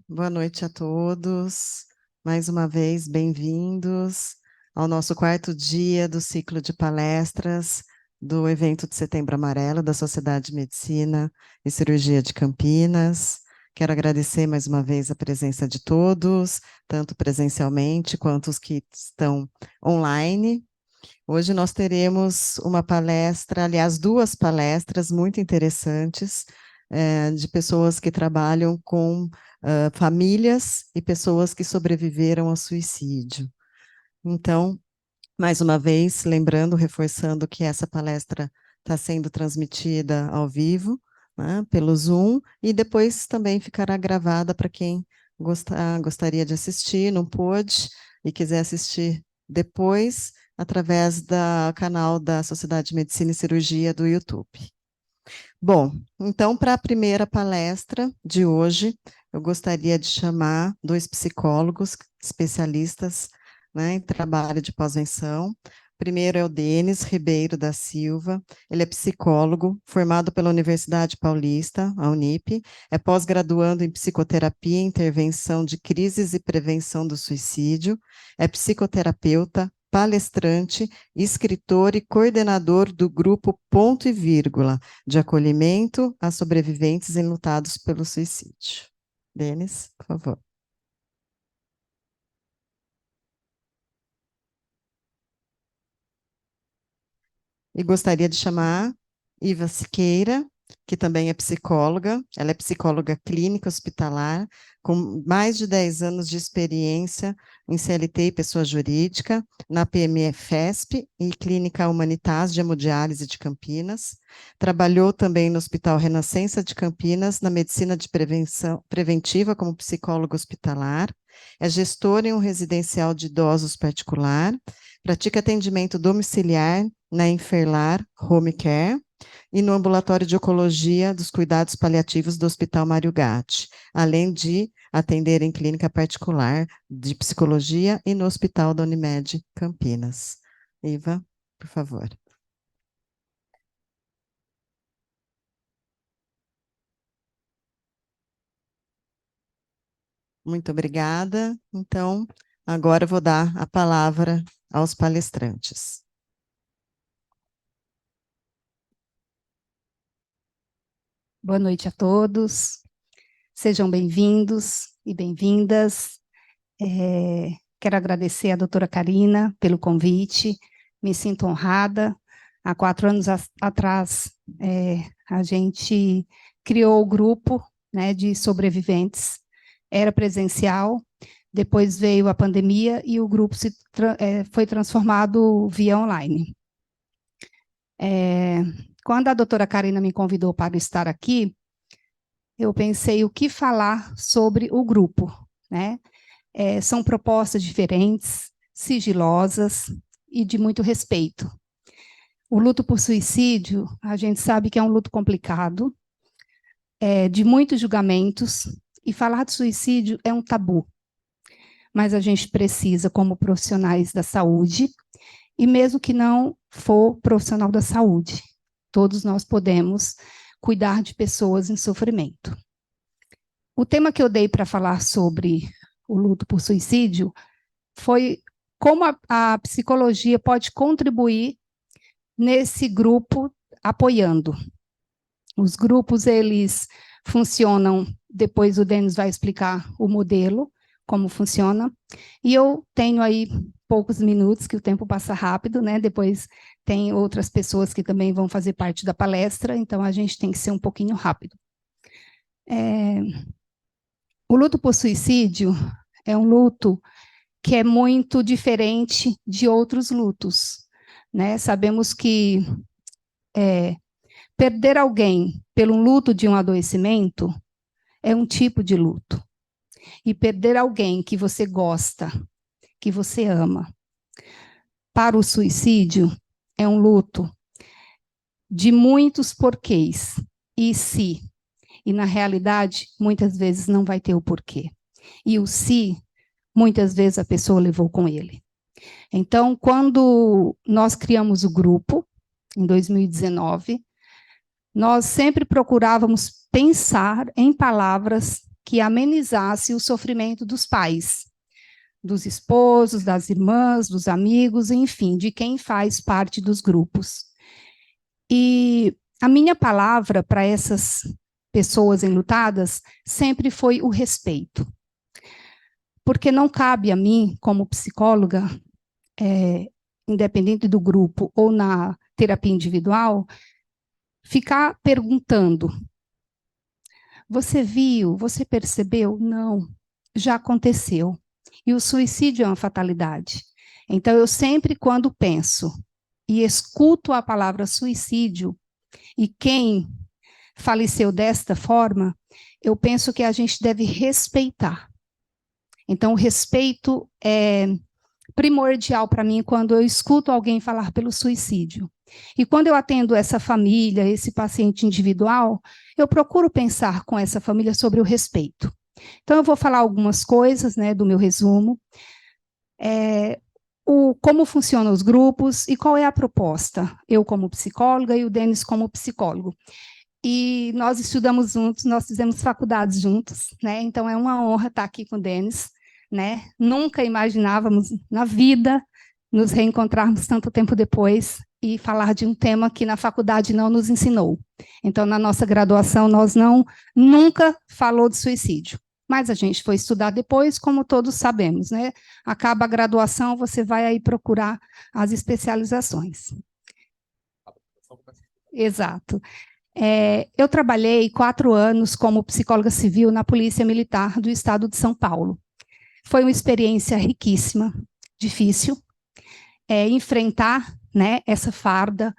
Boa noite a todos. Mais uma vez, bem-vindos ao nosso quarto dia do ciclo de palestras do evento de Setembro Amarelo da Sociedade de Medicina e Cirurgia de Campinas. Quero agradecer mais uma vez a presença de todos, tanto presencialmente quanto os que estão online. Hoje nós teremos uma palestra, aliás, duas palestras muito interessantes, de pessoas que trabalham com famílias e pessoas que sobreviveram ao suicídio. Então, mais uma vez, lembrando, reforçando que essa palestra está sendo transmitida ao vivo, né, pelo Zoom, e depois também ficará gravada para quem gostaria de assistir, não pôde, e quiser assistir depois, através do canal da Sociedade de Medicina e Cirurgia do YouTube. Bom, então, para a primeira palestra de hoje, eu gostaria de chamar dois psicólogos especialistas, né, em trabalho de pós-venção. Primeiro é o Denis Ribeiro da Silva, ele é psicólogo, formado pela Universidade Paulista, a Unip, é pós-graduando em psicoterapia, intervenção de crises e prevenção do suicídio, é psicoterapeuta, palestrante, escritor e coordenador do grupo Ponto e Vírgula, de acolhimento a sobreviventes enlutados pelo suicídio. Denis, por favor. E gostaria de chamar Iva Siqueira, que também é psicóloga, ela é psicóloga clínica hospitalar, com mais de 10 anos de experiência em CLT e pessoa jurídica, na PME-FESP e Clínica Humanitas de Hemodiálise de Campinas. Trabalhou também no Hospital Renascença de Campinas, na medicina de preventiva como psicóloga hospitalar. É gestora em um residencial de idosos particular. Pratica atendimento domiciliar na Inferlar Home Care e no ambulatório de oncologia dos cuidados paliativos do Hospital Mário Gatti, além de atender em clínica particular de psicologia e no Hospital da Unimed Campinas. Iva, por favor. Muito obrigada. Então, agora eu vou dar a palavra aos palestrantes. Boa noite a todos, sejam bem-vindos e bem-vindas. Quero agradecer à doutora Karina pelo convite, me sinto honrada. Há 4 anos atrás, a gente criou o grupo, né, de sobreviventes, era presencial, depois veio a pandemia e o grupo foi transformado via online. Quando a doutora Karina me convidou para estar aqui, eu pensei o que falar sobre o grupo, né? São propostas diferentes, sigilosas e de muito respeito. O luto por suicídio, a gente sabe que é um luto complicado, de muitos julgamentos, e falar de suicídio é um tabu. Mas a gente precisa, como profissionais da saúde, e mesmo que não for profissional da saúde, todos nós podemos cuidar de pessoas em sofrimento. O tema que eu dei para falar sobre o luto por suicídio foi como a psicologia pode contribuir nesse grupo apoiando. Os grupos, eles funcionam, depois o Denis vai explicar o modelo, como funciona, e eu tenho aí poucos minutos, que o tempo passa rápido, né? Depois tem outras pessoas que também vão fazer parte da palestra, então a gente tem que ser um pouquinho rápido. O luto por suicídio é um luto que é muito diferente de outros lutos, né? Sabemos que perder alguém pelo luto de um adoecimento é um tipo de luto. E perder alguém que você gosta, que você ama, para o suicídio é um luto de muitos porquês. E se, e na realidade, muitas vezes não vai ter o porquê. E o se, muitas vezes a pessoa levou com ele. Então, quando nós criamos o grupo, em 2019, nós sempre procurávamos pensar em palavras que amenizassem o sofrimento dos pais, dos esposos, das irmãs, dos amigos, enfim, de quem faz parte dos grupos. E a minha palavra para essas pessoas enlutadas sempre foi o respeito. Porque não cabe a mim, como psicóloga, independente do grupo ou na terapia individual, ficar perguntando: você viu? Você percebeu? Não, já aconteceu. E o suicídio é uma fatalidade. Então, eu sempre, quando penso e escuto a palavra suicídio, e quem faleceu desta forma, eu penso que a gente deve respeitar. Então, o respeito é primordial para mim quando eu escuto alguém falar pelo suicídio. E quando eu atendo essa família, esse paciente individual, eu procuro pensar com essa família sobre o respeito. Então, eu vou falar algumas coisas, né, do meu resumo, como funcionam os grupos e qual é a proposta, eu como psicóloga e o Denis como psicólogo. E nós estudamos juntos, nós fizemos faculdades juntos, né? Então é uma honra estar aqui com o Denis, né? Nunca imaginávamos na vida nos reencontrarmos tanto tempo depois e falar de um tema que na faculdade não nos ensinou. Então, na nossa graduação, nós nunca falou de suicídio. Mas a gente foi estudar depois, como todos sabemos, né? Acaba a graduação, você vai aí procurar as especializações. Exato. Eu trabalhei 4 anos como psicóloga civil na Polícia Militar do Estado de São Paulo. Foi uma experiência riquíssima, difícil, enfrentar, né, essa farda,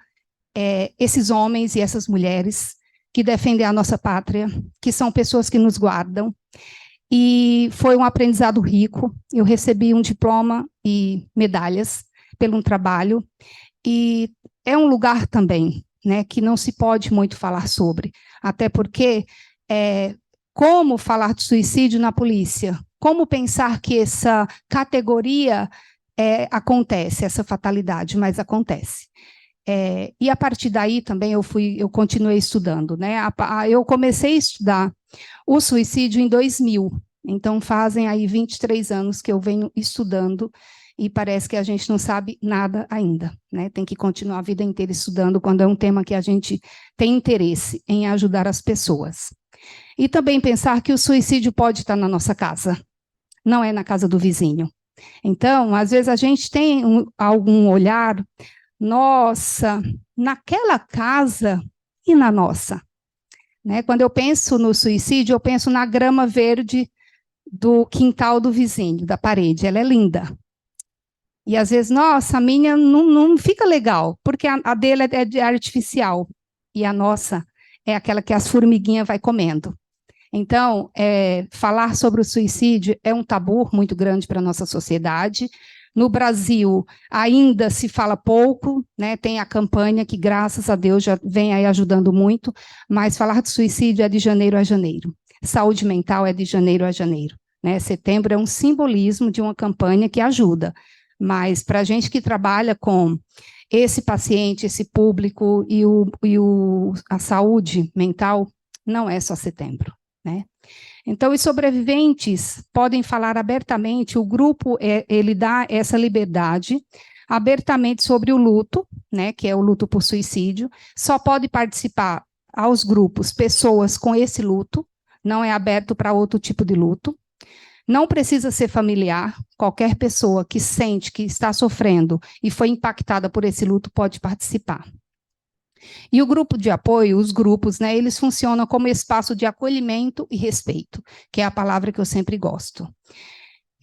esses homens e essas mulheres que defendem a nossa pátria, que são pessoas que nos guardam, e foi um aprendizado rico. Eu recebi um diploma e medalhas pelo trabalho, e é um lugar também, né, que não se pode muito falar sobre, até porque como falar de suicídio na polícia? Como pensar que essa categoria acontece, essa fatalidade, mas acontece. E a partir daí também eu continuei estudando, né? Eu comecei a estudar o suicídio em 2000, então fazem aí 23 anos que eu venho estudando e parece que a gente não sabe nada ainda, né? Tem que continuar a vida inteira estudando quando é um tema que a gente tem interesse em ajudar as pessoas. E também pensar que o suicídio pode estar na nossa casa, não é na casa do vizinho. Então, às vezes a gente tem algum olhar, nossa, naquela casa e na nossa. Né? Quando eu penso no suicídio, eu penso na grama verde do quintal do vizinho, da parede, ela é linda. E às vezes, nossa, a minha não fica legal, porque a dele é de artificial, e a nossa é aquela que as formiguinhas vai comendo. Então, falar sobre o suicídio é um tabu muito grande para a nossa sociedade. No Brasil, ainda se fala pouco, né? Tem a campanha que, graças a Deus, já vem aí ajudando muito, mas falar de suicídio é de janeiro a janeiro. Saúde mental é de janeiro a janeiro. Né? Setembro é um simbolismo de uma campanha que ajuda, mas para a gente que trabalha com esse paciente, esse público e a saúde mental, não é só setembro. Né? Então, os sobreviventes podem falar abertamente, o grupo ele dá essa liberdade abertamente sobre o luto, né, que é o luto por suicídio, só pode participar aos grupos pessoas com esse luto, não é aberto para outro tipo de luto, não precisa ser familiar, qualquer pessoa que sente que está sofrendo e foi impactada por esse luto pode participar. E o grupo de apoio, os grupos, né, eles funcionam como espaço de acolhimento e respeito, que é a palavra que eu sempre gosto.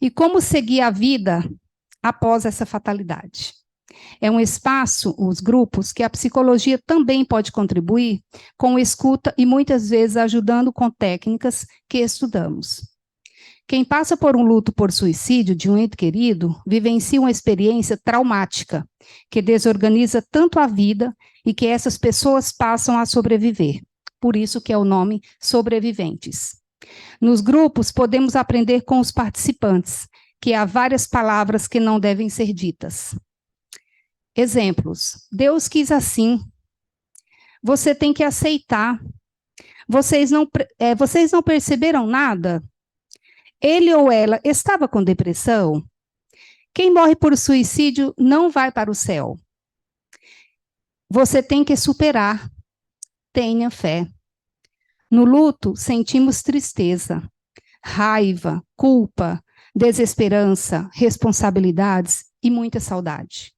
E como seguir a vida após essa fatalidade? É um espaço, os grupos, que a psicologia também pode contribuir com escuta e muitas vezes ajudando com técnicas que estudamos. Quem passa por um luto por suicídio de um ente querido vivencia uma experiência traumática que desorganiza tanto a vida e que essas pessoas passam a sobreviver. Por isso que é o nome sobreviventes. Nos grupos, podemos aprender com os participantes, que há várias palavras que não devem ser ditas. Exemplos. Deus quis assim. Você tem que aceitar. Vocês não perceberam nada? Ele ou ela estava com depressão? Quem morre por suicídio não vai para o céu. Você tem que superar. Tenha fé. No luto, sentimos tristeza, raiva, culpa, desesperança, responsabilidades e muita saudade.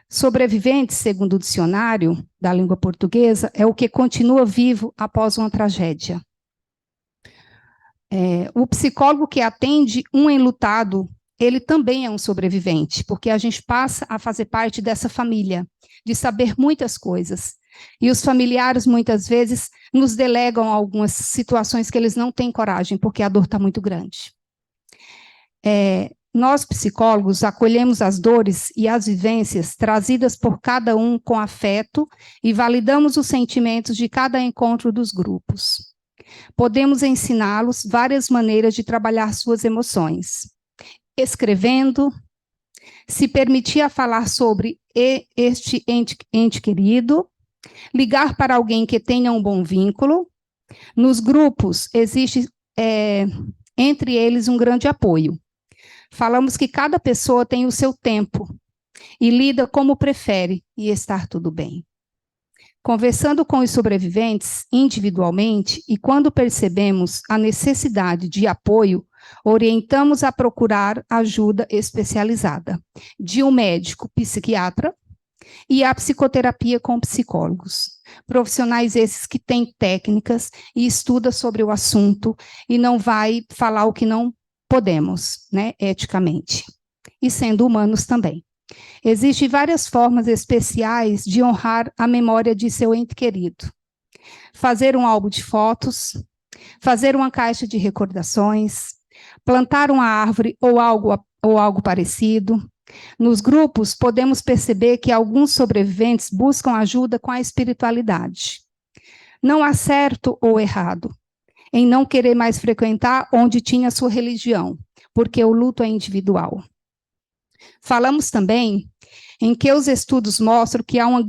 Sobrevivente, segundo o dicionário da língua portuguesa, é o que continua vivo após uma tragédia. O psicólogo que atende um enlutado, ele também é um sobrevivente, porque a gente passa a fazer parte dessa família, de saber muitas coisas. E os familiares, muitas vezes, nos delegam algumas situações que eles não têm coragem, porque a dor está muito grande. Nós, psicólogos, acolhemos as dores e as vivências trazidas por cada um com afeto e validamos os sentimentos de cada encontro dos grupos. Podemos ensiná-los várias maneiras de trabalhar suas emoções. Escrevendo, se permitir a falar sobre este ente querido, ligar para alguém que tenha um bom vínculo. Nos grupos, existe entre eles um grande apoio. Falamos que cada pessoa tem o seu tempo e lida como prefere e estar tudo bem. Conversando com os sobreviventes individualmente e quando percebemos a necessidade de apoio, orientamos a procurar ajuda especializada de um médico psiquiatra e a psicoterapia com psicólogos. Profissionais esses que têm técnicas e estudam sobre o assunto e não vai falar o que não podemos, né, eticamente. E sendo humanos também. Existem várias formas especiais de honrar a memória de seu ente querido. Fazer um álbum de fotos, fazer uma caixa de recordações, plantar uma árvore ou algo parecido. Nos grupos, podemos perceber que alguns sobreviventes buscam ajuda com a espiritualidade. Não há certo ou errado em não querer mais frequentar onde tinha sua religião, porque o luto é individual. Falamos também em que os estudos mostram que há um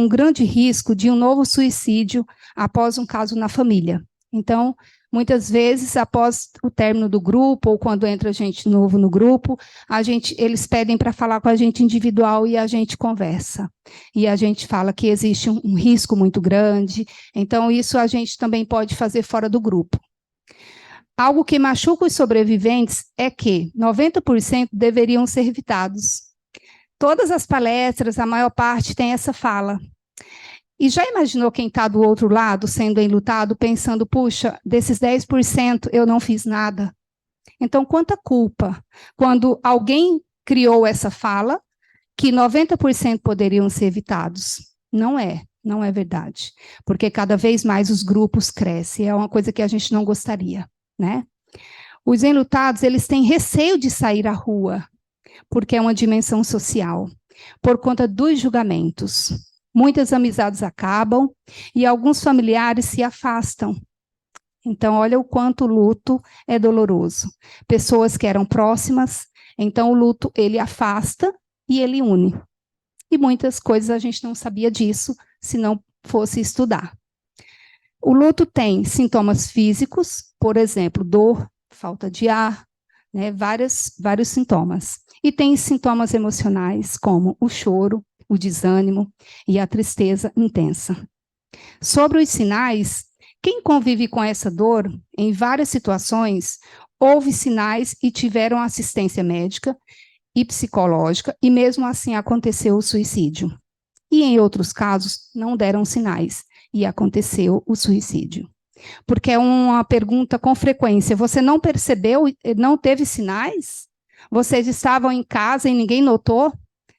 grande risco de um novo suicídio após um caso na família. Então, muitas vezes, após o término do grupo, ou quando entra gente novo no grupo, eles pedem para falar com a gente individual e a gente conversa. E a gente fala que existe um risco muito grande, então isso a gente também pode fazer fora do grupo. Algo que machuca os sobreviventes é que 90% deveriam ser evitados. Todas as palestras, a maior parte tem essa fala. E já imaginou quem está do outro lado, sendo enlutado, pensando, puxa, desses 10% eu não fiz nada. Então, quanta culpa quando alguém criou essa fala que 90% poderiam ser evitados. Não é verdade. Porque cada vez mais os grupos crescem, é uma coisa que a gente não gostaria, né? Os enlutados, eles têm receio de sair à rua, porque é uma dimensão social, por conta dos julgamentos. Muitas amizades acabam e alguns familiares se afastam. Então, olha o quanto o luto é doloroso. Pessoas que eram próximas, então o luto, ele afasta e ele une. E muitas coisas a gente não sabia disso se não fosse estudar. O luto tem sintomas físicos, por exemplo, dor, falta de ar, né, vários sintomas. E tem sintomas emocionais, como o choro, o desânimo e a tristeza intensa. Sobre os sinais, quem convive com essa dor, em várias situações, houve sinais e tiveram assistência médica e psicológica, e mesmo assim aconteceu o suicídio. E em outros casos, não deram sinais, e aconteceu o suicídio. Porque é uma pergunta com frequência, você não percebeu, não teve sinais? Vocês estavam em casa e ninguém notou?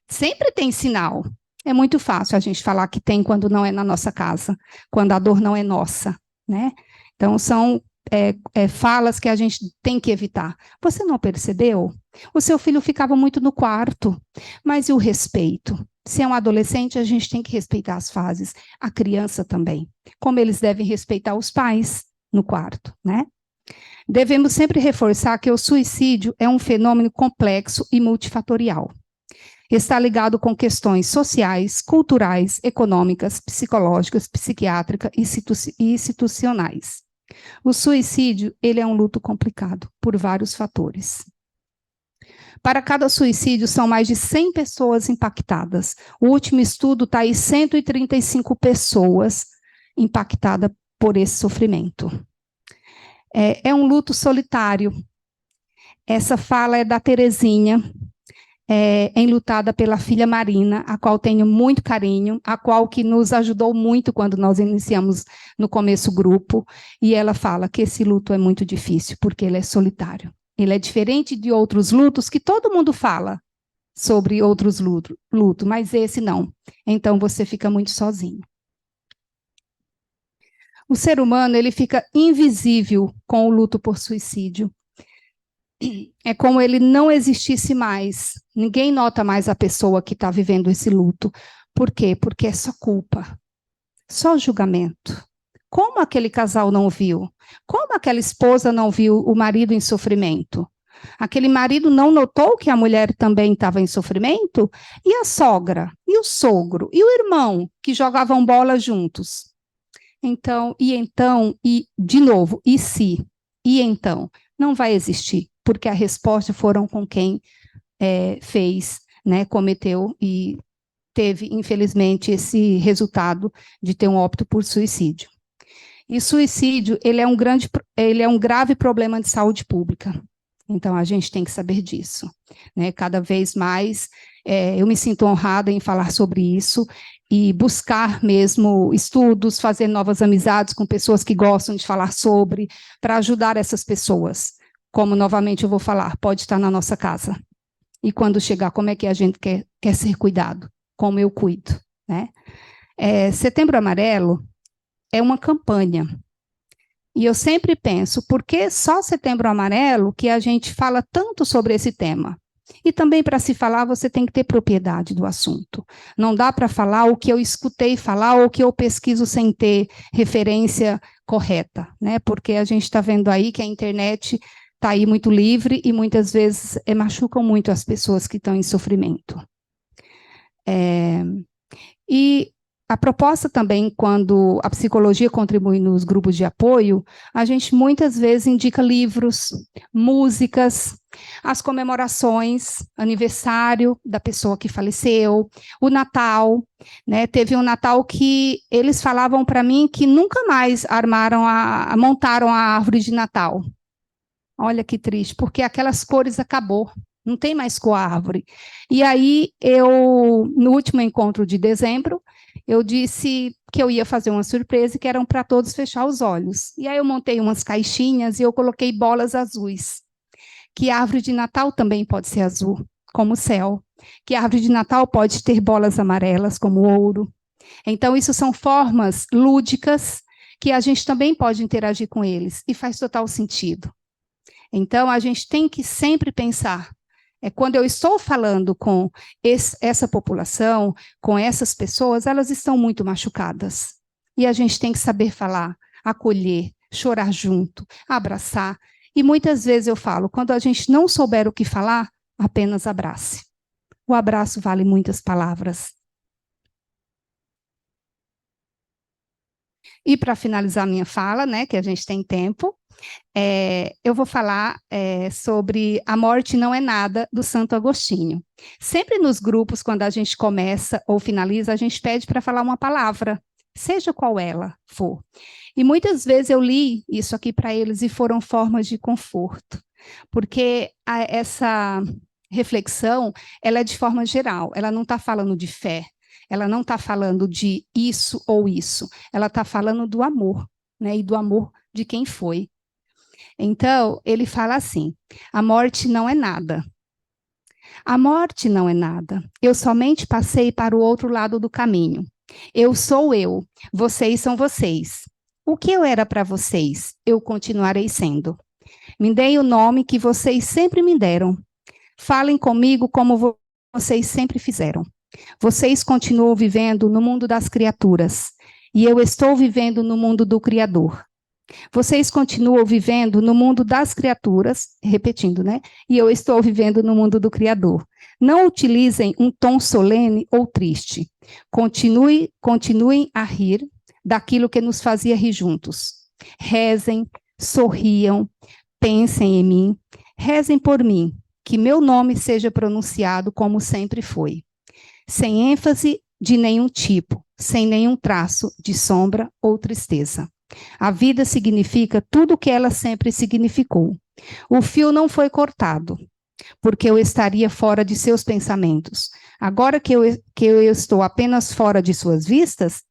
Sempre tem sinal. É muito fácil a gente falar que tem quando não é na nossa casa, quando a dor não é nossa, né? Então, são falas que a gente tem que evitar. Você não percebeu? O seu filho ficava muito no quarto, mas e o respeito? Se é um adolescente, a gente tem que respeitar as fases. A criança também. Como eles devem respeitar os pais no quarto, né? Devemos sempre reforçar que o suicídio é um fenômeno complexo e multifatorial. Está ligado com questões sociais, culturais, econômicas, psicológicas, psiquiátricas e institucionais. O suicídio, ele é um luto complicado por vários fatores. Para cada suicídio, são mais de 100 pessoas impactadas. O último estudo está aí 135 pessoas impactadas por esse sofrimento. É um luto solitário. Essa fala é da Terezinha, enlutada pela filha Marina, a qual tenho muito carinho, a qual que nos ajudou muito quando nós iniciamos no começo o grupo, e ela fala que esse luto é muito difícil, porque ele é solitário. Ele é diferente de outros lutos que todo mundo fala sobre outros lutos, mas esse não. Então você fica muito sozinho. O ser humano, ele fica invisível com o luto por suicídio. É como ele não existisse mais. Ninguém nota mais a pessoa que está vivendo esse luto. Por quê? Porque é só culpa, só julgamento. Como aquele casal não viu? Como aquela esposa não viu o marido em sofrimento? Aquele marido não notou que a mulher também estava em sofrimento? E a sogra? E o sogro? E o irmão que jogavam bola juntos? Então, e de novo, e se? E então? Não vai existir, porque a resposta foram com quem fez, né, cometeu e teve, infelizmente, esse resultado de ter um óbito por suicídio. E suicídio, ele é um grave problema de saúde pública. Então, a gente tem que saber disso, né? Cada vez mais, eu me sinto honrada em falar sobre isso e buscar mesmo estudos, fazer novas amizades com pessoas que gostam de falar sobre, para ajudar essas pessoas. Como, novamente, eu vou falar, pode estar na nossa casa. E quando chegar, como é que a gente quer ser cuidado? Como eu cuido, né? Setembro Amarelo é uma campanha. E eu sempre penso, por que só Setembro Amarelo que a gente fala tanto sobre esse tema? E também, para se falar, você tem que ter propriedade do assunto. Não dá para falar o que eu escutei falar ou o que eu pesquiso sem ter referência correta, né? Porque a gente está vendo aí que a internet está aí muito livre e muitas vezes machucam muito as pessoas que estão em sofrimento. E a proposta também, quando a psicologia contribui nos grupos de apoio, a gente muitas vezes indica livros, músicas, as comemorações, aniversário da pessoa que faleceu, o Natal, né? Teve um Natal que eles falavam para mim que nunca mais montaram a árvore de Natal. Olha que triste, porque aquelas cores acabou. Não tem mais cor árvore. E aí, no último encontro de dezembro, eu disse que eu ia fazer uma surpresa e que eram para todos fechar os olhos. E aí eu montei umas caixinhas e eu coloquei bolas azuis. Que a árvore de Natal também pode ser azul, como o céu. Que a árvore de Natal pode ter bolas amarelas, como o ouro. Então, isso são formas lúdicas que a gente também pode interagir com eles. E faz total sentido. Então, a gente tem que sempre pensar, quando eu estou falando com essa população, com essas pessoas, elas estão muito machucadas. E a gente tem que saber falar, acolher, chorar junto, abraçar. E muitas vezes eu falo, quando a gente não souber o que falar, apenas abrace. O abraço vale muitas palavras. E para finalizar minha fala, né, que a gente tem tempo, eu vou falar sobre A Morte Não é Nada, do Santo Agostinho. Sempre nos grupos, quando a gente começa ou finaliza, a gente pede para falar uma palavra, seja qual ela for. E muitas vezes eu li isso aqui para eles e foram formas de conforto, porque essa reflexão, ela é de forma geral, ela não está falando de fé, ela não está falando de isso ou isso, ela está falando do amor, né, e do amor de quem foi. Então, ele fala assim, a morte não é nada. A morte não é nada. Eu somente passei para o outro lado do caminho. Eu sou eu, vocês são vocês. O que eu era para vocês, eu continuarei sendo. Me deem o nome que vocês sempre me deram. Falem comigo como vocês sempre fizeram. Vocês continuam vivendo no mundo das criaturas, e eu estou vivendo no mundo do Criador. Vocês continuam vivendo no mundo das criaturas, repetindo, né? E eu estou vivendo no mundo do Criador. Não utilizem um tom solene ou triste. Continuem a rir daquilo que nos fazia rir juntos. Rezem, sorriam, pensem em mim, rezem por mim, que meu nome seja pronunciado como sempre foi, sem ênfase de nenhum tipo, sem nenhum traço de sombra ou tristeza. A vida significa tudo o que ela sempre significou. O fio não foi cortado, porque eu estaria fora de seus pensamentos. Agora que eu estou apenas fora de suas vistas,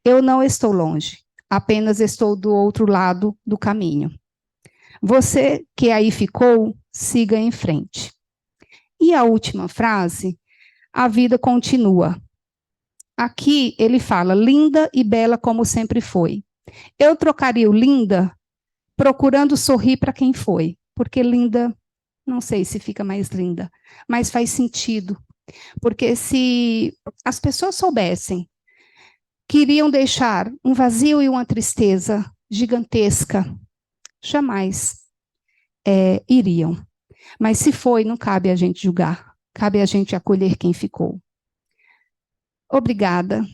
eu não estou longe, apenas estou do outro lado do caminho. Você que aí ficou, siga em frente. E a última frase, a vida continua. Aqui ele fala, linda e bela como sempre foi. Eu trocaria o linda procurando sorrir para quem foi, porque linda, não sei se fica mais linda, mas faz sentido. Porque se as pessoas soubessem que iriam deixar um vazio e uma tristeza gigantesca, jamais iriam. Mas se foi, não cabe a gente julgar, cabe a gente acolher quem ficou. Obrigada.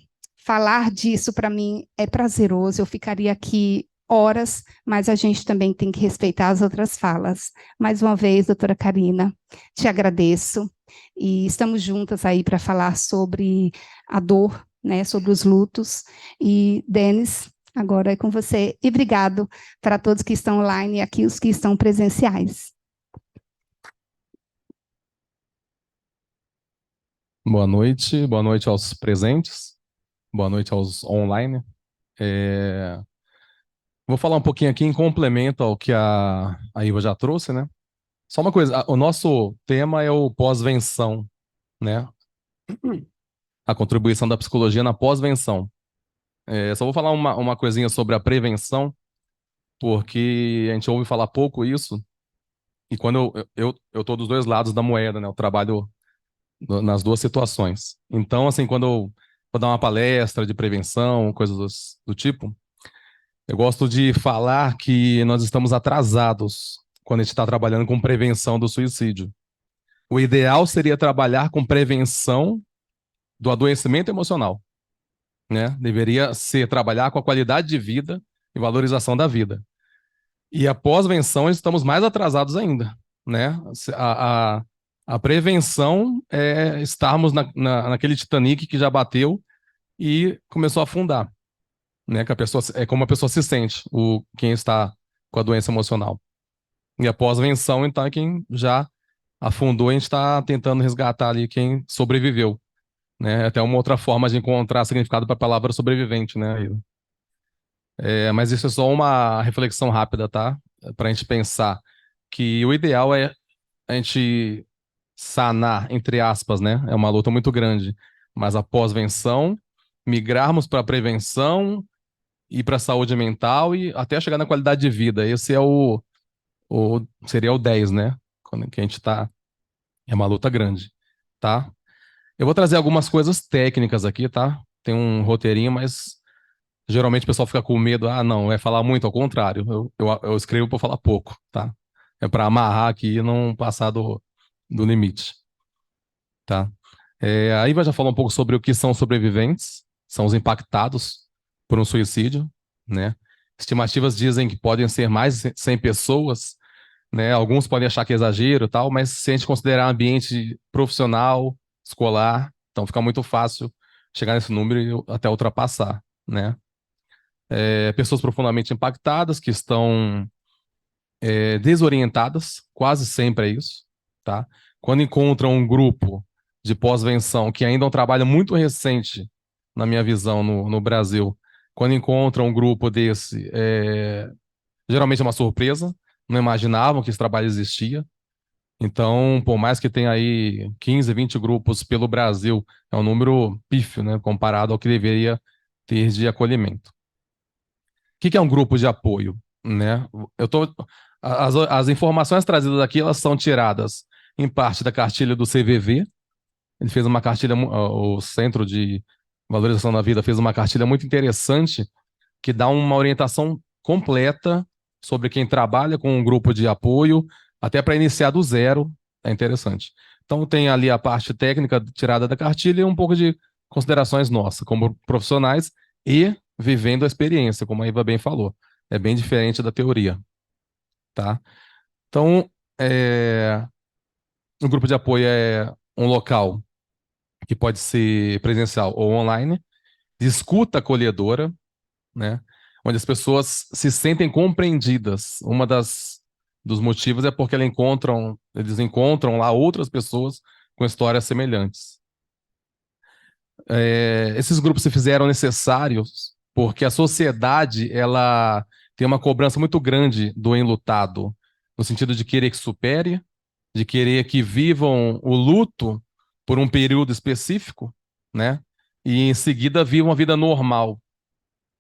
Falar disso para mim é prazeroso, eu ficaria aqui horas, mas a gente também tem que respeitar as outras falas. Mais uma vez, doutora Karina, te agradeço e estamos juntas aí para falar sobre a dor, né, sobre os lutos. E, Denis, agora é com você. E obrigado para todos que estão online e aqui os que estão presenciais. Boa noite aos presentes, boa noite aos online. Vou falar um pouquinho aqui em complemento ao que a Iva já trouxe, né? Só uma coisa, o nosso tema é o pós-venção, né? A contribuição da psicologia na pós-venção. Só vou falar uma coisinha sobre a prevenção, porque a gente ouve falar pouco isso, e quando eu tô dos dois lados da moeda, né? Eu trabalho nas duas situações. Então, assim, quando eu vou dar uma palestra de prevenção, coisas do tipo, eu gosto de falar que nós estamos atrasados quando a gente está trabalhando com prevenção do suicídio. O ideal seria trabalhar com prevenção do adoecimento emocional, né? Deveria ser trabalhar com a qualidade de vida e valorização da vida. E a pós-venção estamos mais atrasados ainda, né? A prevenção é estarmos naquele Titanic que já bateu e começou a afundar, né? Que a pessoa é como a pessoa se sente, quem está com a doença emocional. E a pós-venção, então, é quem já afundou, a gente está tentando resgatar ali quem sobreviveu, né? Até uma outra forma de encontrar significado para a palavra sobrevivente, né? Mas isso é só uma reflexão rápida, tá? Para a gente pensar que o ideal é a gente sanar, entre aspas, né? É uma luta muito grande. Mas a pós-venção, migrarmos para a prevenção e para a saúde mental e até chegar na qualidade de vida. Esse é seria o 10, né? Quando que a gente tá. É uma luta grande, tá? Eu vou trazer algumas coisas técnicas aqui, tá? Tem um roteirinho, mas geralmente o pessoal fica com medo. Ah, não, é falar muito, ao contrário. Eu escrevo para falar pouco, tá? É para amarrar aqui e não passar do limite, tá? A Iva já falou um pouco sobre o que são sobreviventes, são os impactados por um suicídio, né? Estimativas dizem que podem ser mais de 100 pessoas, né? Alguns podem achar que é exagero e tal, mas se a gente considerar ambiente profissional, escolar, então fica muito fácil chegar nesse número e até ultrapassar, né? Pessoas profundamente impactadas que estão desorientadas, quase sempre é isso, tá? Quando encontram um grupo de pós-venção, que ainda é um trabalho muito recente, na minha visão, no Brasil, quando encontram um grupo desse, geralmente é uma surpresa, não imaginavam que esse trabalho existia. Então, por mais que tenha aí 15, 20 grupos pelo Brasil, é um número pífio, né, comparado ao que deveria ter de acolhimento. O que é um grupo de apoio, né? As informações trazidas aqui, elas são tiradas em parte da cartilha do CVV. Ele fez uma cartilha, o Centro de Valorização da Vida fez uma cartilha muito interessante que dá uma orientação completa sobre quem trabalha com um grupo de apoio, até para iniciar do zero, é interessante. Então tem ali a parte técnica tirada da cartilha e um pouco de considerações nossas, como profissionais, e vivendo a experiência, como a Iva bem falou. É bem diferente da teoria, tá? Então, o grupo de apoio é um local que pode ser presencial ou online, de escuta acolhedora, né? Onde as pessoas se sentem compreendidas. Dos motivos é porque eles encontram lá outras pessoas com histórias semelhantes. Esses grupos se fizeram necessários porque a sociedade ela tem uma cobrança muito grande do enlutado, no sentido de querer que supere, de querer que vivam o luto por um período específico, né? E em seguida vivam uma vida normal.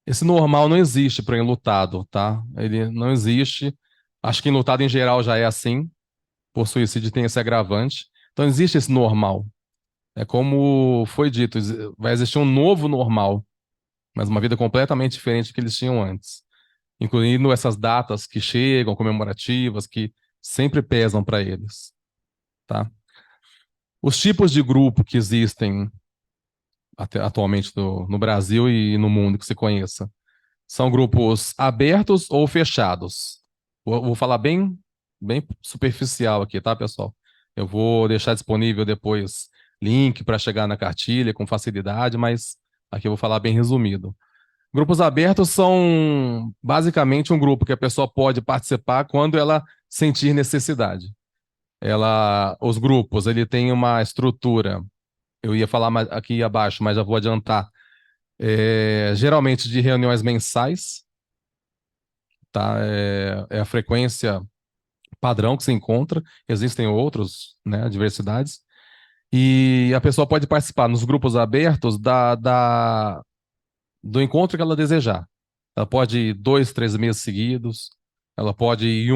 Esse normal não existe para o enlutado, tá? Ele não existe. Acho que enlutado em geral já é assim, por suicídio tem esse agravante. Então existe esse normal. É como foi dito, vai existir um novo normal, mas uma vida completamente diferente do que eles tinham antes, incluindo essas datas que chegam, comemorativas, que sempre pesam para eles, tá? Os tipos de grupo que existem atualmente no Brasil e no mundo que se conheça são grupos abertos ou fechados. Vou falar bem superficial aqui, tá, pessoal? Eu vou deixar disponível depois link para chegar na cartilha com facilidade, mas aqui eu vou falar bem resumido. Grupos abertos são basicamente um grupo que a pessoa pode participar quando ela sentir necessidade. Os grupos, ele tem uma estrutura, eu ia falar aqui abaixo, mas já vou adiantar, geralmente de reuniões mensais, tá? É a frequência padrão que se encontra, existem outros, né, diversidades, e a pessoa pode participar nos grupos abertos do encontro que ela desejar. Ela pode ir 2, 3 meses seguidos, ela pode ir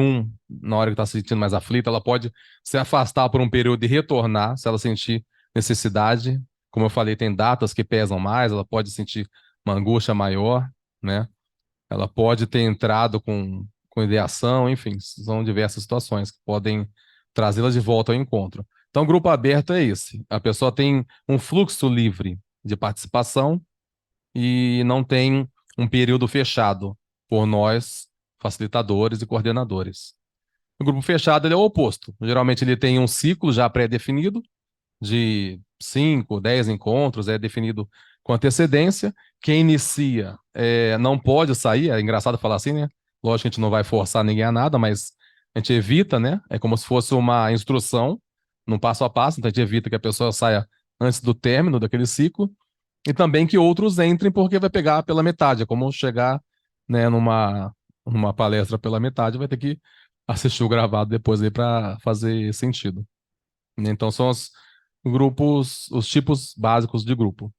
na hora que está se sentindo mais aflita, ela pode se afastar por um período e retornar, se ela sentir necessidade. Como eu falei, tem datas que pesam mais, ela pode sentir uma angústia maior, né? Ela pode ter entrado com ideação, enfim, são diversas situações que podem trazê-la de volta ao encontro. Então, o grupo aberto é esse. A pessoa tem um fluxo livre de participação e não tem um período fechado por nós, facilitadores e coordenadores. O grupo fechado ele é o oposto. Geralmente ele tem um ciclo já pré-definido, de 5, 10 encontros, é definido com antecedência. Quem inicia não pode sair, é engraçado falar assim, né? Lógico que a gente não vai forçar ninguém a nada, mas a gente evita, né? É como se fosse uma instrução, num passo a passo, então a gente evita que a pessoa saia antes do término daquele ciclo, e também que outros entrem porque vai pegar pela metade, é como chegar, né, numa palestra pela metade, vai ter que assistir o gravado depois aí para fazer sentido. Então são os tipos básicos de grupo.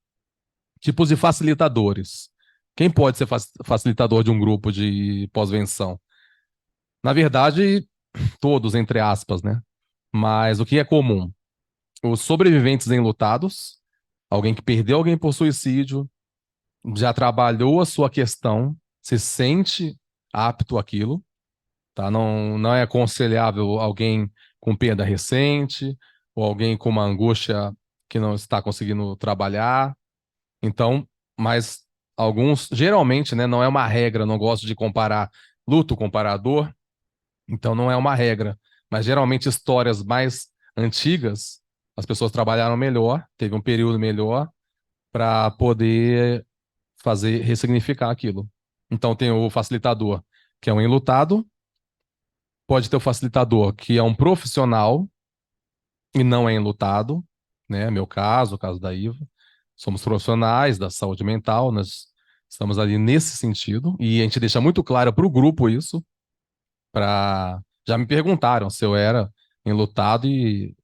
Tipos de facilitadores. Quem pode ser facilitador de um grupo de pós-venção? Na verdade, todos, entre aspas, né? Mas o que é comum? Os sobreviventes enlutados, alguém que perdeu alguém por suicídio, já trabalhou a sua questão, se sente apto àquilo, tá? Não é aconselhável alguém com perda recente, ou alguém com uma angústia que não está conseguindo trabalhar. Então, mas geralmente, né, não é uma regra, não gosto de comparar luto com dor, então não é uma regra, mas geralmente histórias mais antigas, as pessoas trabalharam melhor, teve um período melhor para poder ressignificar aquilo. Então tem o facilitador, que é um enlutado, pode ter o facilitador, que é um profissional e não é enlutado, né? Meu caso, o caso da Iva. Somos profissionais da saúde mental, nós estamos ali nesse sentido, e a gente deixa muito claro para o grupo isso, já me perguntaram se eu era enlutado e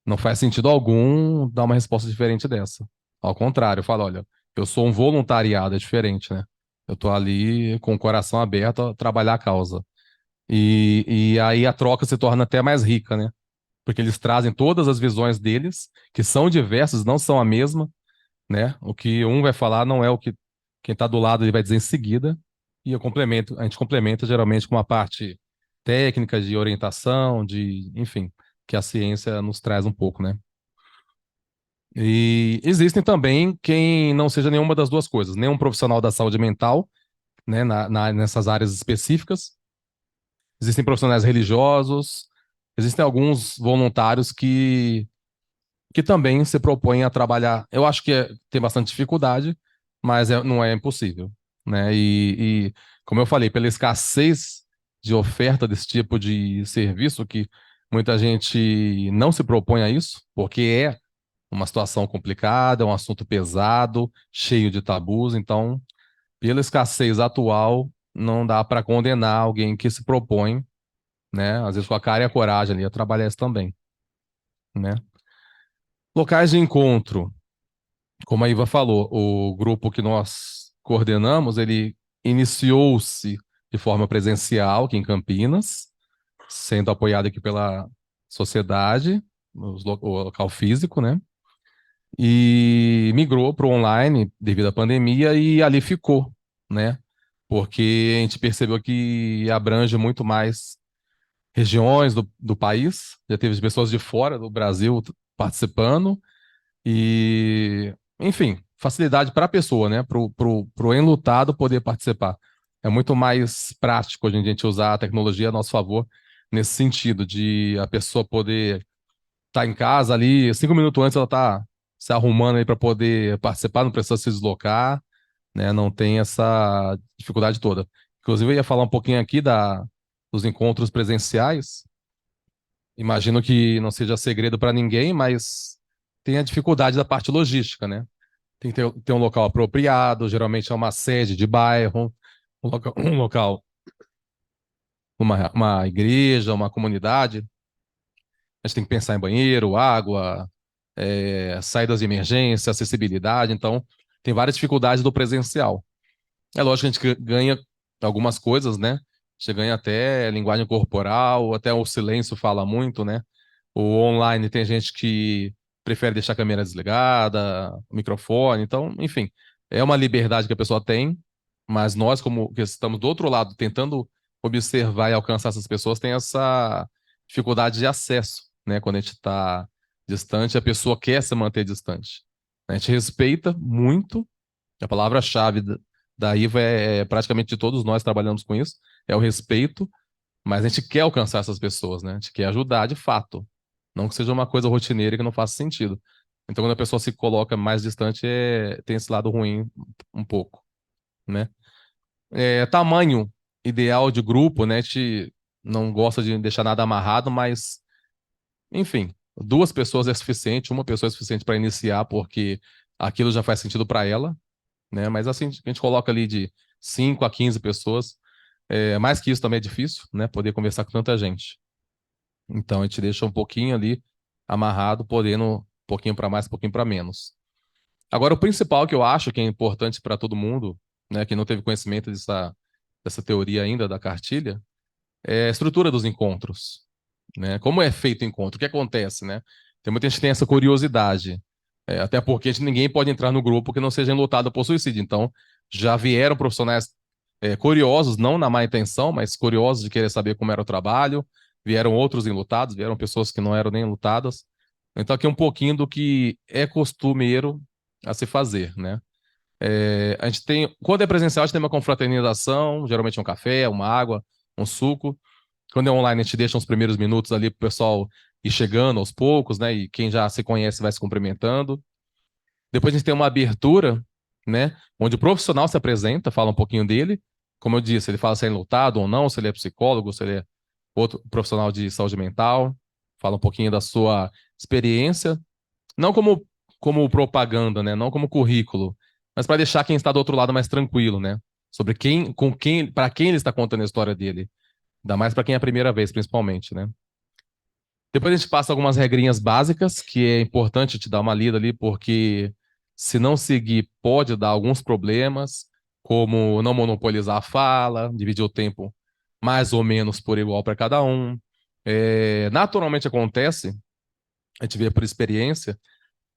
não faz sentido algum dar uma resposta diferente dessa. Ao contrário, eu falo, olha, eu sou um voluntariado, é diferente, né? Eu tô ali com o coração aberto a trabalhar a causa. E aí a troca se torna até mais rica, né? Porque eles trazem todas as visões deles, que são diversas, não são a mesma, né? O que um vai falar não é o que quem está do lado ele vai dizer em seguida. E a gente complementa geralmente com uma parte técnica de orientação, enfim, que a ciência nos traz um pouco, né? E existem também quem não seja nenhuma das duas coisas, nem um profissional da saúde mental, né, nessas áreas específicas. Existem profissionais religiosos, existem alguns voluntários que também se propõem a trabalhar. Eu acho que tem bastante dificuldade, mas não é impossível, né? Como eu falei, pela escassez de oferta desse tipo de serviço, que muita gente não se propõe a isso, porque é uma situação complicada, é um assunto pesado, cheio de tabus, então, pela escassez atual, não dá para condenar alguém que se propõe, né? Às vezes com a cara e a coragem ali a trabalhar isso também, né? Locais de encontro. Como a Iva falou, o grupo que nós coordenamos, ele iniciou-se de forma presencial aqui em Campinas, sendo apoiado aqui pela sociedade, o local físico, né? E migrou para o online devido à pandemia e ali ficou, né? Porque a gente percebeu que abrange muito mais regiões do país, já teve pessoas de fora do Brasil participando, e, enfim, facilidade para a pessoa, né? Pro enlutado poder participar. É muito mais prático hoje em dia a gente usar a tecnologia a nosso favor, nesse sentido, de a pessoa poder estar em casa ali, 5 minutos antes ela tá se arrumando aí para poder participar, não precisa se deslocar, né? Não tem essa dificuldade toda. Inclusive, eu ia falar um pouquinho aqui dos encontros presenciais. Imagino que não seja segredo para ninguém, mas tem a dificuldade da parte logística, né? Tem que ter um local apropriado, geralmente é uma sede de bairro, um local, uma igreja, uma comunidade. A gente tem que pensar em banheiro, água, saídas de emergência, acessibilidade. Então, tem várias dificuldades do presencial. É lógico que a gente ganha algumas coisas, né? Você ganha até linguagem corporal, até o silêncio fala muito, né? O online tem gente que prefere deixar a câmera desligada, o microfone, então, enfim, é uma liberdade que a pessoa tem, mas nós, como que estamos do outro lado, tentando observar e alcançar essas pessoas, tem essa dificuldade de acesso, né? Quando a gente está distante, a pessoa quer se manter distante. A gente respeita muito, a palavra-chave da IVA praticamente de todos nós trabalhamos com isso, é o respeito, mas a gente quer alcançar essas pessoas, né? A gente quer ajudar de fato. Não que seja uma coisa rotineira que não faça sentido. Então, quando a pessoa se coloca mais distante, tem esse lado ruim um pouco, né? Tamanho ideal de grupo, né? A gente não gosta de deixar nada amarrado, mas, enfim, 2 pessoas é suficiente, uma pessoa é suficiente para iniciar, porque aquilo já faz sentido para ela, né? Mas assim, a gente coloca ali de 5 a 15 pessoas. Mais que isso também é difícil, né? Poder conversar com tanta gente. Então a gente deixa um pouquinho ali amarrado, podendo um pouquinho para mais, um pouquinho para menos. Agora, o principal que eu acho que é importante para todo mundo, né, que não teve conhecimento dessa teoria ainda da cartilha, é a estrutura dos encontros, né? Como é feito o encontro? O que acontece, né? Tem muita gente que tem essa curiosidade, até porque ninguém pode entrar no grupo que não seja enlutado por suicídio. Então, já vieram profissionais curiosos, não na má intenção, mas curiosos de querer saber como era o trabalho. Vieram outros enlutados, vieram pessoas que não eram nem enlutadas. Então, aqui um pouquinho do que é costumeiro a se fazer, né? A gente tem, quando é presencial, a gente tem uma confraternização, geralmente um café, uma água, um suco. Quando é online, a gente deixa uns primeiros minutos ali para o pessoal ir chegando aos poucos, né? E quem já se conhece vai se cumprimentando. Depois a gente tem uma abertura, né? Onde o profissional se apresenta, fala um pouquinho dele. Como eu disse, ele fala se é enlutado ou não, se ele é psicólogo, se ele é outro profissional de saúde mental. Fala um pouquinho da sua experiência. Não como propaganda, né? Não como currículo, mas para deixar quem está do outro lado mais tranquilo, né? Sobre para quem ele está contando a história dele. Ainda mais para quem é a primeira vez, principalmente, né? Depois a gente passa algumas regrinhas básicas, que é importante te dar uma lida ali, porque se não seguir, pode dar alguns problemas, como não monopolizar a fala, dividir o tempo mais ou menos por igual para cada um. Naturalmente acontece, a gente vê por experiência,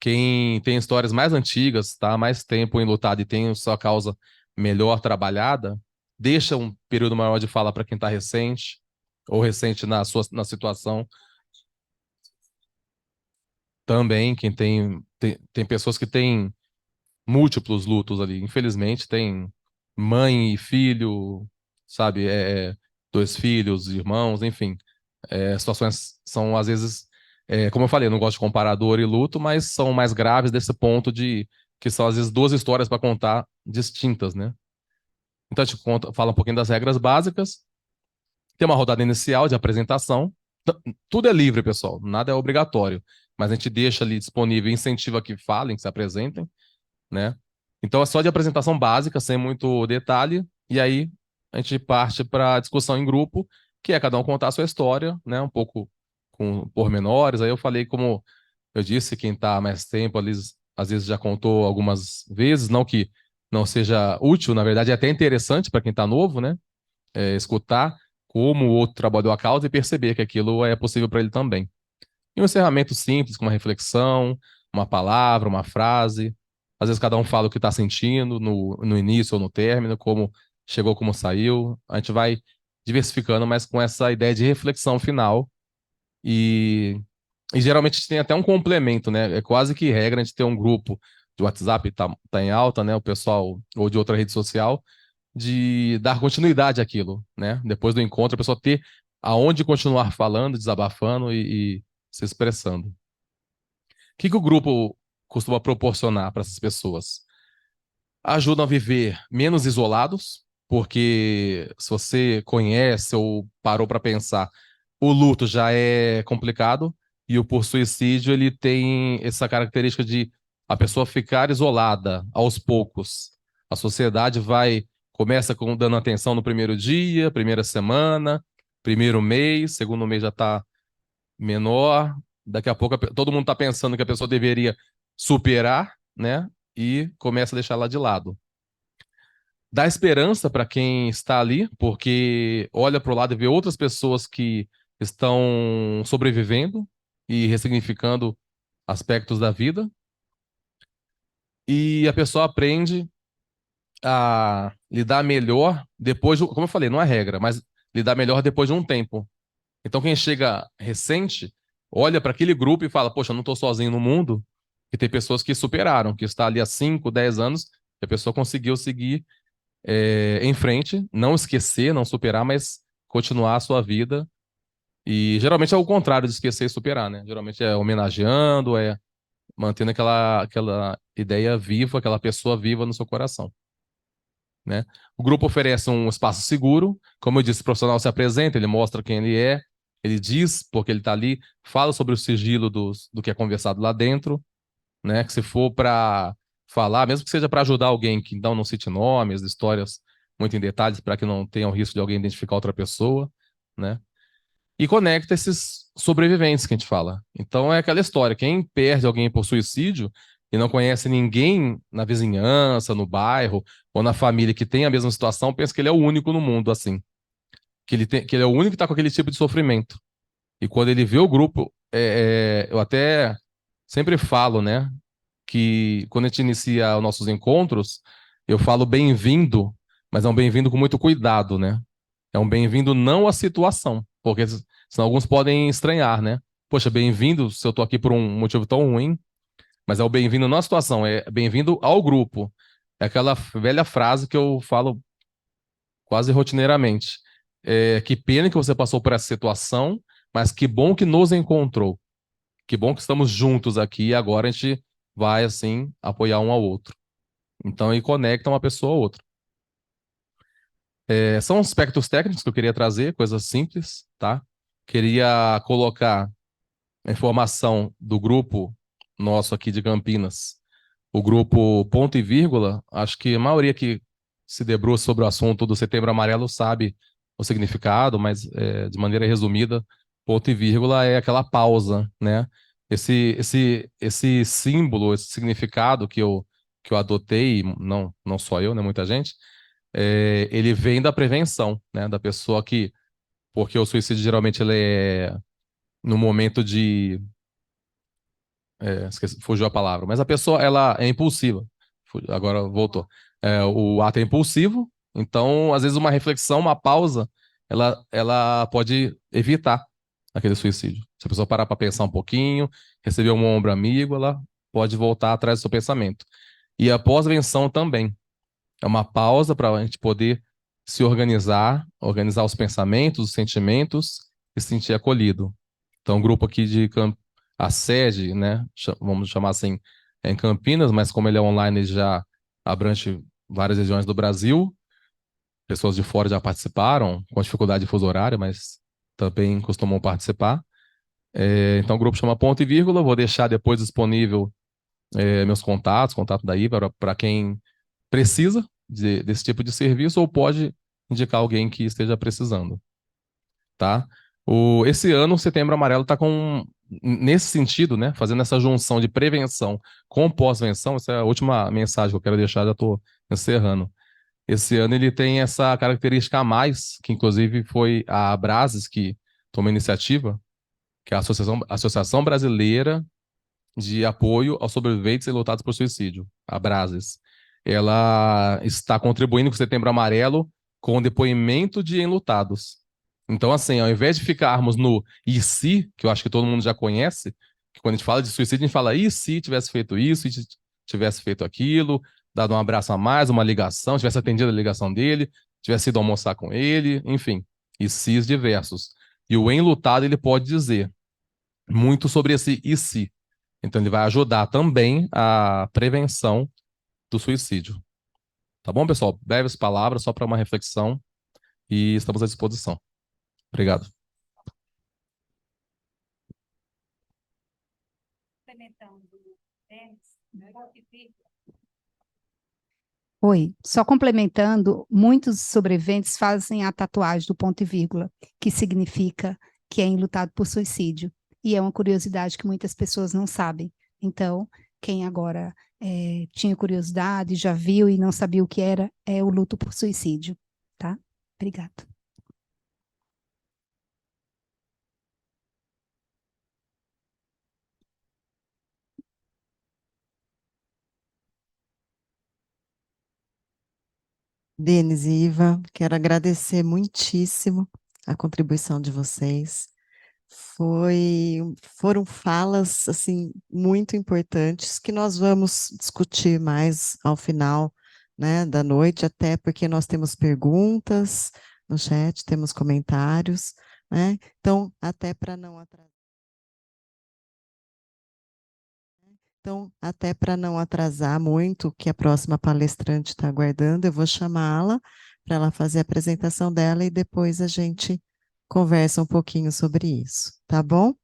quem tem histórias mais antigas, tá? Mais tempo enlutado e tem sua causa melhor trabalhada, deixa um período maior de fala para quem está recente, ou recente na situação. Também, quem tem pessoas que têm múltiplos lutos ali. Infelizmente, tem mãe e filho, sabe? Dois filhos, irmãos, enfim. Situações são, às vezes, como eu falei, eu não gosto de comparar dor e luto, mas são mais graves desse ponto de que são, às vezes, duas histórias para contar distintas, né? Então, a gente fala um pouquinho das regras básicas. Tem uma rodada inicial de apresentação. Tudo é livre, pessoal, nada é obrigatório. Mas a gente deixa ali disponível, incentiva que falem, que se apresentem, né? Então é só de apresentação básica, sem muito detalhe, e aí a gente parte para a discussão em grupo, que é cada um contar a sua história, né? Um pouco com pormenores. Aí eu falei, como eu disse, quem está mais tempo, às vezes já contou algumas vezes, não que não seja útil, na verdade é até interessante para quem está novo, né? Escutar como o outro trabalhou a causa e perceber que aquilo é possível para ele também. E um encerramento simples, com uma reflexão, uma palavra, uma frase. Às vezes cada um fala o que está sentindo no início ou no término, como chegou, como saiu. A gente vai diversificando, mas com essa ideia de reflexão final. E, e geralmente a gente tem até um complemento, né? É quase que regra a gente ter um grupo de WhatsApp, tá em alta, né? O pessoal, ou de outra rede social, de dar continuidade àquilo, né? Depois do encontro, a pessoa ter aonde continuar falando, desabafando e se expressando. O que o grupo costuma proporcionar para essas pessoas? Ajudam a viver menos isolados, porque se você conhece ou parou para pensar, o luto já é complicado e o por suicídio ele tem essa característica de a pessoa ficar isolada aos poucos. A sociedade começa dando atenção no primeiro dia, primeira semana, primeiro mês, segundo mês já está menor. Daqui a pouco todo mundo está pensando que a pessoa deveria superar, né? E começa a deixar ela de lado. Dá esperança para quem está ali, porque olha para o lado e vê outras pessoas que estão sobrevivendo e ressignificando aspectos da vida. E a pessoa aprende a lidar melhor depois, como eu falei, não é regra, mas lidar melhor depois de um tempo. Então, quem chega recente, olha para aquele grupo e fala: poxa, eu não estou sozinho no mundo. E tem pessoas que superaram, que está ali há 5, 10 anos, que a pessoa conseguiu seguir em frente, não esquecer, não superar, mas continuar a sua vida. E geralmente é o contrário de esquecer e superar, né? Geralmente é homenageando, é mantendo aquela ideia viva, aquela pessoa viva no seu coração, né? O grupo oferece um espaço seguro, como eu disse, o profissional se apresenta, ele mostra quem ele é, ele diz porque ele está ali, fala sobre o sigilo do que é conversado lá dentro, né? Que se for para falar, mesmo que seja para ajudar alguém, que então não cite nomes, histórias muito em detalhes, para que não tenha o risco de alguém identificar outra pessoa, né? E conecta esses sobreviventes que a gente fala. Então é aquela história, quem perde alguém por suicídio e não conhece ninguém na vizinhança, no bairro ou na família que tem a mesma situação, pensa que ele é o único no mundo assim, que ele é o único que está com aquele tipo de sofrimento. E quando ele vê o grupo, eu até sempre falo, né, que quando a gente inicia os nossos encontros, eu falo bem-vindo, mas é um bem-vindo com muito cuidado, né? É um bem-vindo não à situação, porque senão alguns podem estranhar, né? Poxa, bem-vindo se eu tô aqui por um motivo tão ruim, mas é o bem-vindo não à situação, é bem-vindo ao grupo. É aquela velha frase que eu falo quase rotineiramente. Que pena que você passou por essa situação, mas que bom que nos encontrou. Que bom que estamos juntos aqui e agora a gente vai, assim, apoiar um ao outro. Então, e conecta uma pessoa a outra. São aspectos técnicos que eu queria trazer, coisas simples, tá? Queria colocar a informação do grupo nosso aqui de Campinas, o grupo Ponto e Vírgula. Acho que a maioria que se debruça sobre o assunto do Setembro Amarelo sabe o significado, mas de maneira resumida, ponto e vírgula é aquela pausa, né? Esse símbolo, esse significado que eu adotei, não só eu, né? Muita gente, ele vem da prevenção, né? Da pessoa que, porque o suicídio geralmente ele é no momento de fugiu a palavra, mas a pessoa ela é impulsiva. Agora voltou. O ato é impulsivo, Então, às vezes, uma reflexão, uma pausa, ela pode evitar aquele suicídio. Se a pessoa parar para pensar um pouquinho, receber um ombro amigo, ela pode voltar atrás do seu pensamento. E a pós-venção também. É uma pausa para a gente poder se organizar, organizar os pensamentos, os sentimentos e se sentir acolhido. Então, o grupo aqui a sede, né, vamos chamar assim, é em Campinas, mas como ele é online, ele já abrange várias regiões do Brasil. Pessoas de fora já participaram, com dificuldade de fuso horário, mas também costumam participar. Então, o grupo chama Ponto e Vírgula. Vou deixar depois disponível meus contatos, contato da IVA, para quem precisa desse tipo de serviço ou pode indicar alguém que esteja precisando, tá? Esse ano, o Setembro Amarelo está nesse sentido, né, fazendo essa junção de prevenção com pós-venção. Essa é a última mensagem que eu quero deixar, já estou encerrando. Esse ano ele tem essa característica a mais, que inclusive foi a Abrases que tomou a iniciativa, que é a Associação Brasileira de Apoio aos Sobreviventes e Lutados por Suicídio, a Abrases. Ela está contribuindo com o Setembro Amarelo com o depoimento de enlutados. Então, assim, ao invés de ficarmos no e se, que eu acho que todo mundo já conhece, que quando a gente fala de suicídio, a gente fala e se tivesse feito isso, e tivesse feito aquilo, dado um abraço a mais, uma ligação, tivesse atendido a ligação dele, tivesse ido almoçar com ele, enfim, e se's diversos. E o enlutado, ele pode dizer muito sobre esse e se. Então, ele vai ajudar também a prevenção do suicídio. Tá bom, pessoal? Breves palavras, só para uma reflexão, e estamos à disposição. Obrigado. Oi, só complementando, muitos sobreviventes fazem a tatuagem do ponto e vírgula, que significa que é enlutado por suicídio. E é uma curiosidade que muitas pessoas não sabem. Então, quem agora tinha curiosidade, já viu e não sabia o que era, é o luto por suicídio, tá? Obrigada. Denise e Iva, quero agradecer muitíssimo a contribuição de vocês. Foram falas assim muito importantes que nós vamos discutir mais ao final, né, da noite, até porque nós temos perguntas no chat, temos comentários, né? Então, até para não atrasar. Então, até para não atrasar muito, que a próxima palestrante está aguardando, eu vou chamá-la para ela fazer a apresentação dela e depois a gente conversa um pouquinho sobre isso, tá bom?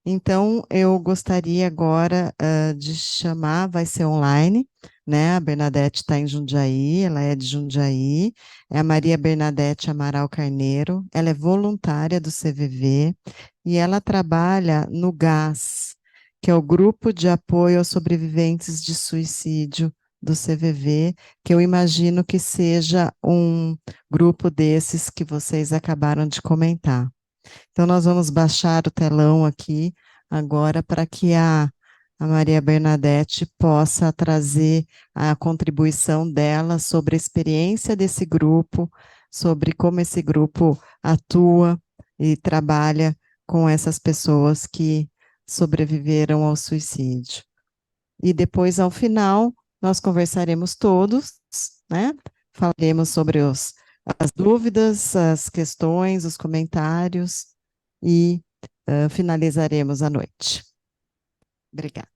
Então, eu gostaria agora de chamar, vai ser online, né? A Bernadette está em Jundiaí, ela é de Jundiaí, é a Maria Bernadette Amaral Carneiro, ela é voluntária do CVV e ela trabalha no GAS, que é o Grupo de Apoio aos Sobreviventes de Suicídio do CVV, que eu imagino que seja um grupo desses que vocês acabaram de comentar. Então, nós vamos baixar o telão aqui agora para que a Maria Bernadette possa trazer a contribuição dela sobre a experiência desse grupo, sobre como esse grupo atua e trabalha com essas pessoas que sobreviveram ao suicídio. E depois, ao final, nós conversaremos todos, né? Falaremos sobre as dúvidas, as questões, os comentários e finalizaremos a noite. Obrigada.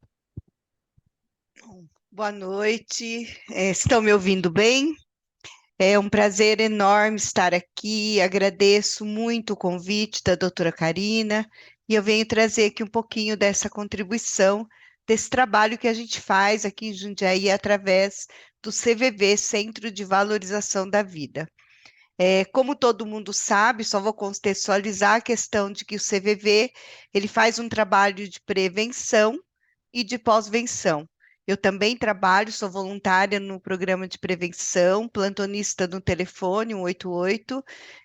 Boa noite, estão me ouvindo bem? É um prazer enorme estar aqui, agradeço muito o convite da doutora Carina, e eu venho trazer aqui um pouquinho dessa contribuição, desse trabalho que a gente faz aqui em Jundiaí através do CVV, Centro de Valorização da Vida. Como todo mundo sabe, só vou contextualizar a questão de que o CVV ele faz um trabalho de prevenção e de pós-venção. Eu também trabalho, sou voluntária no programa de prevenção, plantonista no telefone 188.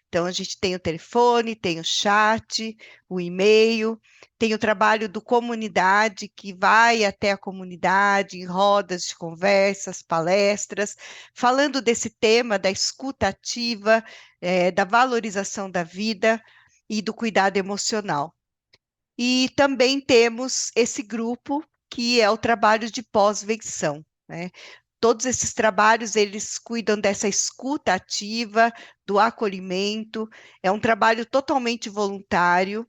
Então, a gente tem o telefone, tem o chat, o e-mail, tem o trabalho do comunidade, que vai até a comunidade, em rodas de conversas, palestras, falando desse tema da escuta ativa, da valorização da vida e do cuidado emocional. E também temos esse grupo que é o trabalho de pós-venção, né? Todos esses trabalhos, eles cuidam dessa escuta ativa, do acolhimento, é um trabalho totalmente voluntário.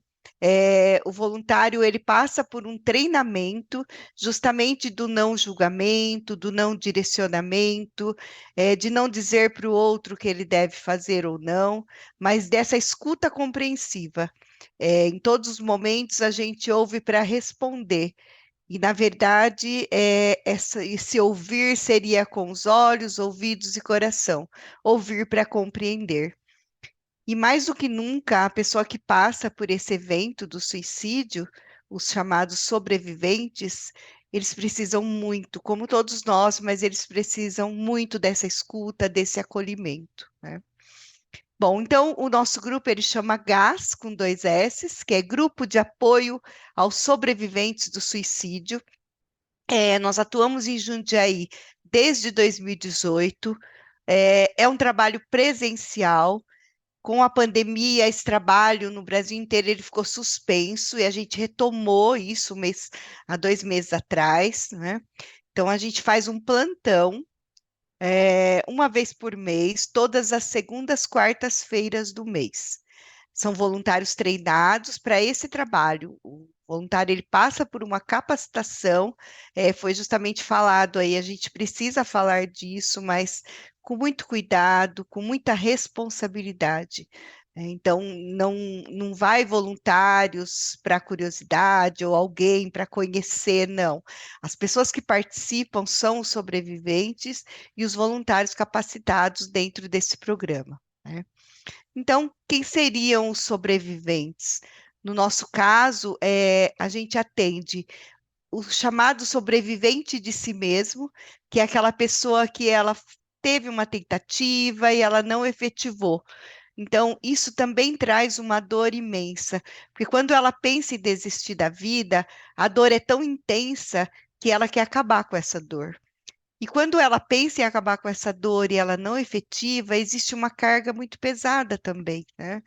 O voluntário, ele passa por um treinamento justamente do não julgamento, do não direcionamento, de não dizer para o outro o que ele deve fazer ou não, mas dessa escuta compreensiva. Em todos os momentos a gente ouve para responder. E, na verdade, esse ouvir seria com os olhos, ouvidos e coração. Ouvir para compreender. E mais do que nunca, a pessoa que passa por esse evento do suicídio, os chamados sobreviventes, eles precisam muito, como todos nós, mas eles precisam muito dessa escuta, desse acolhimento, né? Bom, então o nosso grupo ele chama GAS, com 2 S's, que é Grupo de Apoio aos Sobreviventes do Suicídio. Nós atuamos em Jundiaí desde 2018. É um trabalho presencial. Com a pandemia, esse trabalho no Brasil inteiro ele ficou suspenso e a gente retomou isso há 2 meses atrás, né? Então a gente faz um plantão uma vez por mês, todas as segundas, quartas-feiras do mês. São voluntários treinados para esse trabalho. O voluntário ele passa por uma capacitação, foi justamente falado aí, a gente precisa falar disso, mas com muito cuidado, com muita responsabilidade. Então, não vai voluntários para curiosidade ou alguém para conhecer, não. As pessoas que participam são os sobreviventes e os voluntários capacitados dentro desse programa, né? Então, quem seriam os sobreviventes? No nosso caso, a gente atende o chamado sobrevivente de si mesmo, que é aquela pessoa que ela teve uma tentativa e ela não efetivou. Então, isso também traz uma dor imensa, porque quando ela pensa em desistir da vida, a dor é tão intensa que ela quer acabar com essa dor. E quando ela pensa em acabar com essa dor e ela não efetiva, existe uma carga muito pesada também, né?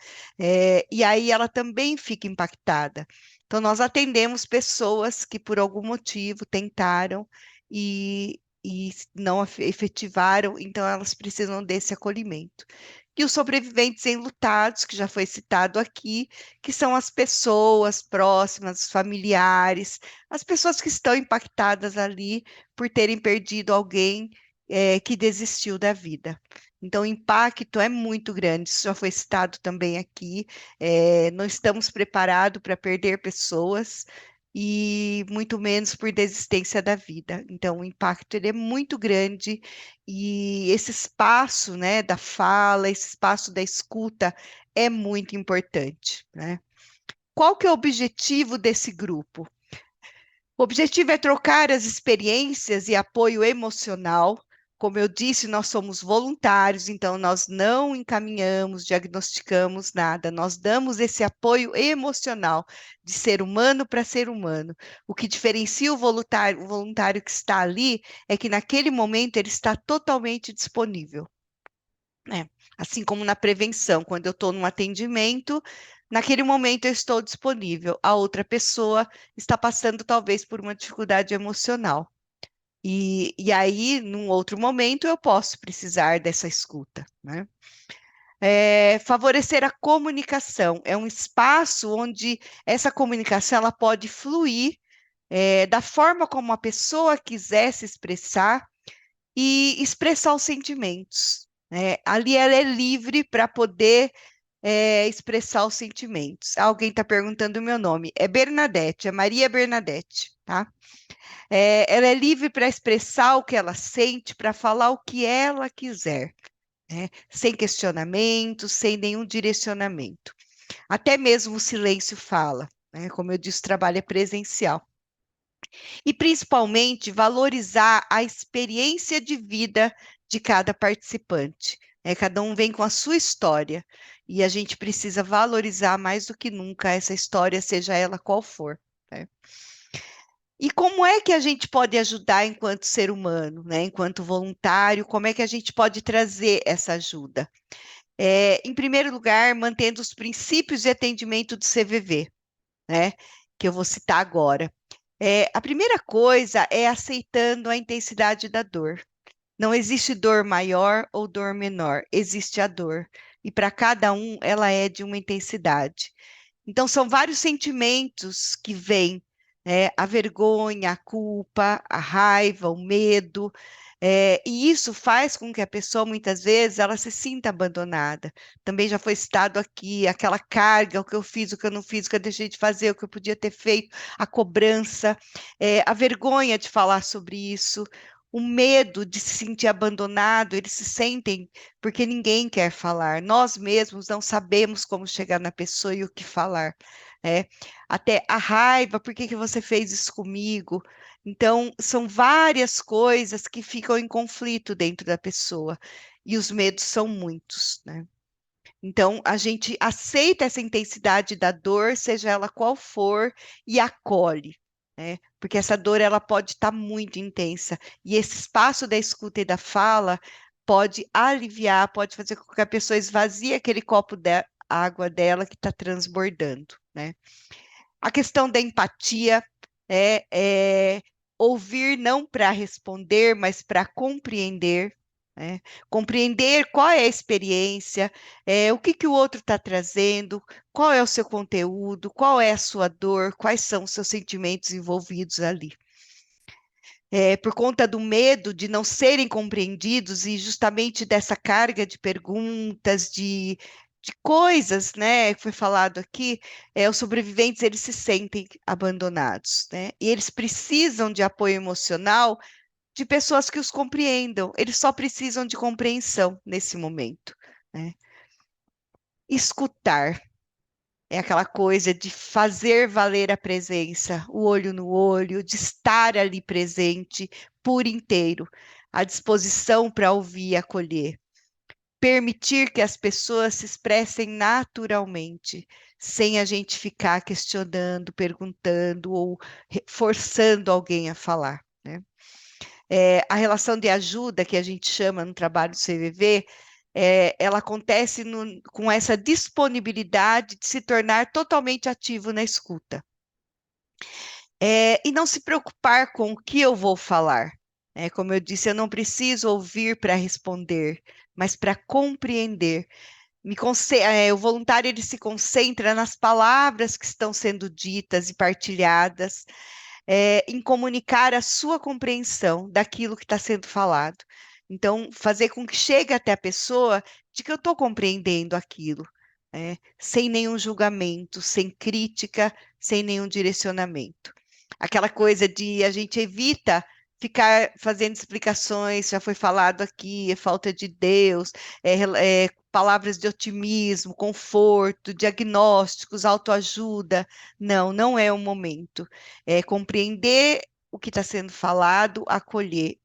E aí ela também fica impactada. Então, nós atendemos pessoas que, por algum motivo, tentaram e não efetivaram, então elas precisam desse acolhimento. E os sobreviventes enlutados, que já foi citado aqui, que são as pessoas próximas, os familiares, as pessoas que estão impactadas ali por terem perdido alguém que desistiu da vida. Então, o impacto é muito grande, isso já foi citado também aqui. Não estamos preparados para perder pessoas e muito menos por desistência da vida. Então, o impacto ele é muito grande e esse espaço, né, da fala, esse espaço da escuta é muito importante, né? Qual que é o objetivo desse grupo? O objetivo é trocar as experiências e apoio emocional. Como eu disse, nós somos voluntários, então nós não encaminhamos, diagnosticamos nada, nós damos esse apoio emocional de ser humano para ser humano. O que diferencia o voluntário que está ali é que naquele momento ele está totalmente disponível, né? Assim como na prevenção, quando eu estou num atendimento, naquele momento eu estou disponível, a outra pessoa está passando talvez por uma dificuldade emocional. E aí, num outro momento, eu posso precisar dessa escuta, né? Favorecer a comunicação é um espaço onde essa comunicação ela pode fluir da forma como a pessoa quiser se expressar e expressar os sentimentos, né? Ali ela é livre para poder expressar os sentimentos. Alguém está perguntando o meu nome. É Bernadette, é Maria Bernadette, tá? Ela é livre para expressar o que ela sente, para falar o que ela quiser, né? Sem questionamento, sem nenhum direcionamento. Até mesmo o silêncio fala, né? Como eu disse, o trabalho é presencial. E, principalmente, valorizar a experiência de vida de cada participante. Cada um vem com a sua história, e a gente precisa valorizar mais do que nunca essa história, seja ela qual for, né? E como é que a gente pode ajudar enquanto ser humano, né? Enquanto voluntário, como é que a gente pode trazer essa ajuda? Em primeiro lugar, mantendo os princípios de atendimento do CVV, né? Que eu vou citar agora. A primeira coisa é aceitando a intensidade da dor. Não existe dor maior ou dor menor, existe a dor. E para cada um, ela é de uma intensidade. Então, são vários sentimentos que vêm, né? A vergonha, a culpa, a raiva, o medo, e isso faz com que a pessoa, muitas vezes, ela se sinta abandonada. Também já foi citado aqui aquela carga, o que eu fiz, o que eu não fiz, o que eu deixei de fazer, o que eu podia ter feito, a cobrança, a vergonha de falar sobre isso, o medo de se sentir abandonado, eles se sentem porque ninguém quer falar. Nós mesmos não sabemos como chegar na pessoa e o que falar. né? Até a raiva, por que que você fez isso comigo? Então, são várias coisas que ficam em conflito dentro da pessoa, e os medos são muitos, né? Então, a gente aceita essa intensidade da dor, seja ela qual for, e acolhe, né? Porque essa dor ela pode estar muito intensa, e esse espaço da escuta e da fala pode aliviar, pode fazer com que a pessoa esvazie aquele copo de água dela que está transbordando, né? A questão da empatia é ouvir não para responder, mas para compreender, né? Compreender qual é a experiência, o que que o outro está trazendo, qual é o seu conteúdo, qual é a sua dor, quais são os seus sentimentos envolvidos ali. Por conta do medo de não serem compreendidos e justamente dessa carga de perguntas, de coisas, né, que foi falado aqui, os sobreviventes eles se sentem abandonados, né? E eles precisam de apoio emocional de pessoas que os compreendam. Eles só precisam de compreensão nesse momento, né? Escutar. É aquela coisa de fazer valer a presença, o olho no olho, de estar ali presente por inteiro, à disposição para ouvir e acolher. Permitir que as pessoas se expressem naturalmente, sem a gente ficar questionando, perguntando ou forçando alguém a falar, né? A relação de ajuda, que a gente chama no trabalho do CVV, ela acontece com essa disponibilidade de se tornar totalmente ativo na escuta. E não se preocupar com o que eu vou falar. Como eu disse, eu não preciso ouvir para responder, mas para compreender. O voluntário ele se concentra nas palavras que estão sendo ditas e partilhadas, em comunicar a sua compreensão daquilo que está sendo falado. Então, fazer com que chegue até a pessoa de que eu estou compreendendo aquilo, sem nenhum julgamento, sem crítica, sem nenhum direcionamento. Aquela coisa de a gente evita ficar fazendo explicações, já foi falado aqui, falta de Deus, palavras de otimismo, conforto, diagnósticos, autoajuda. Não, não é o momento. Compreender o que está sendo falado, acolher,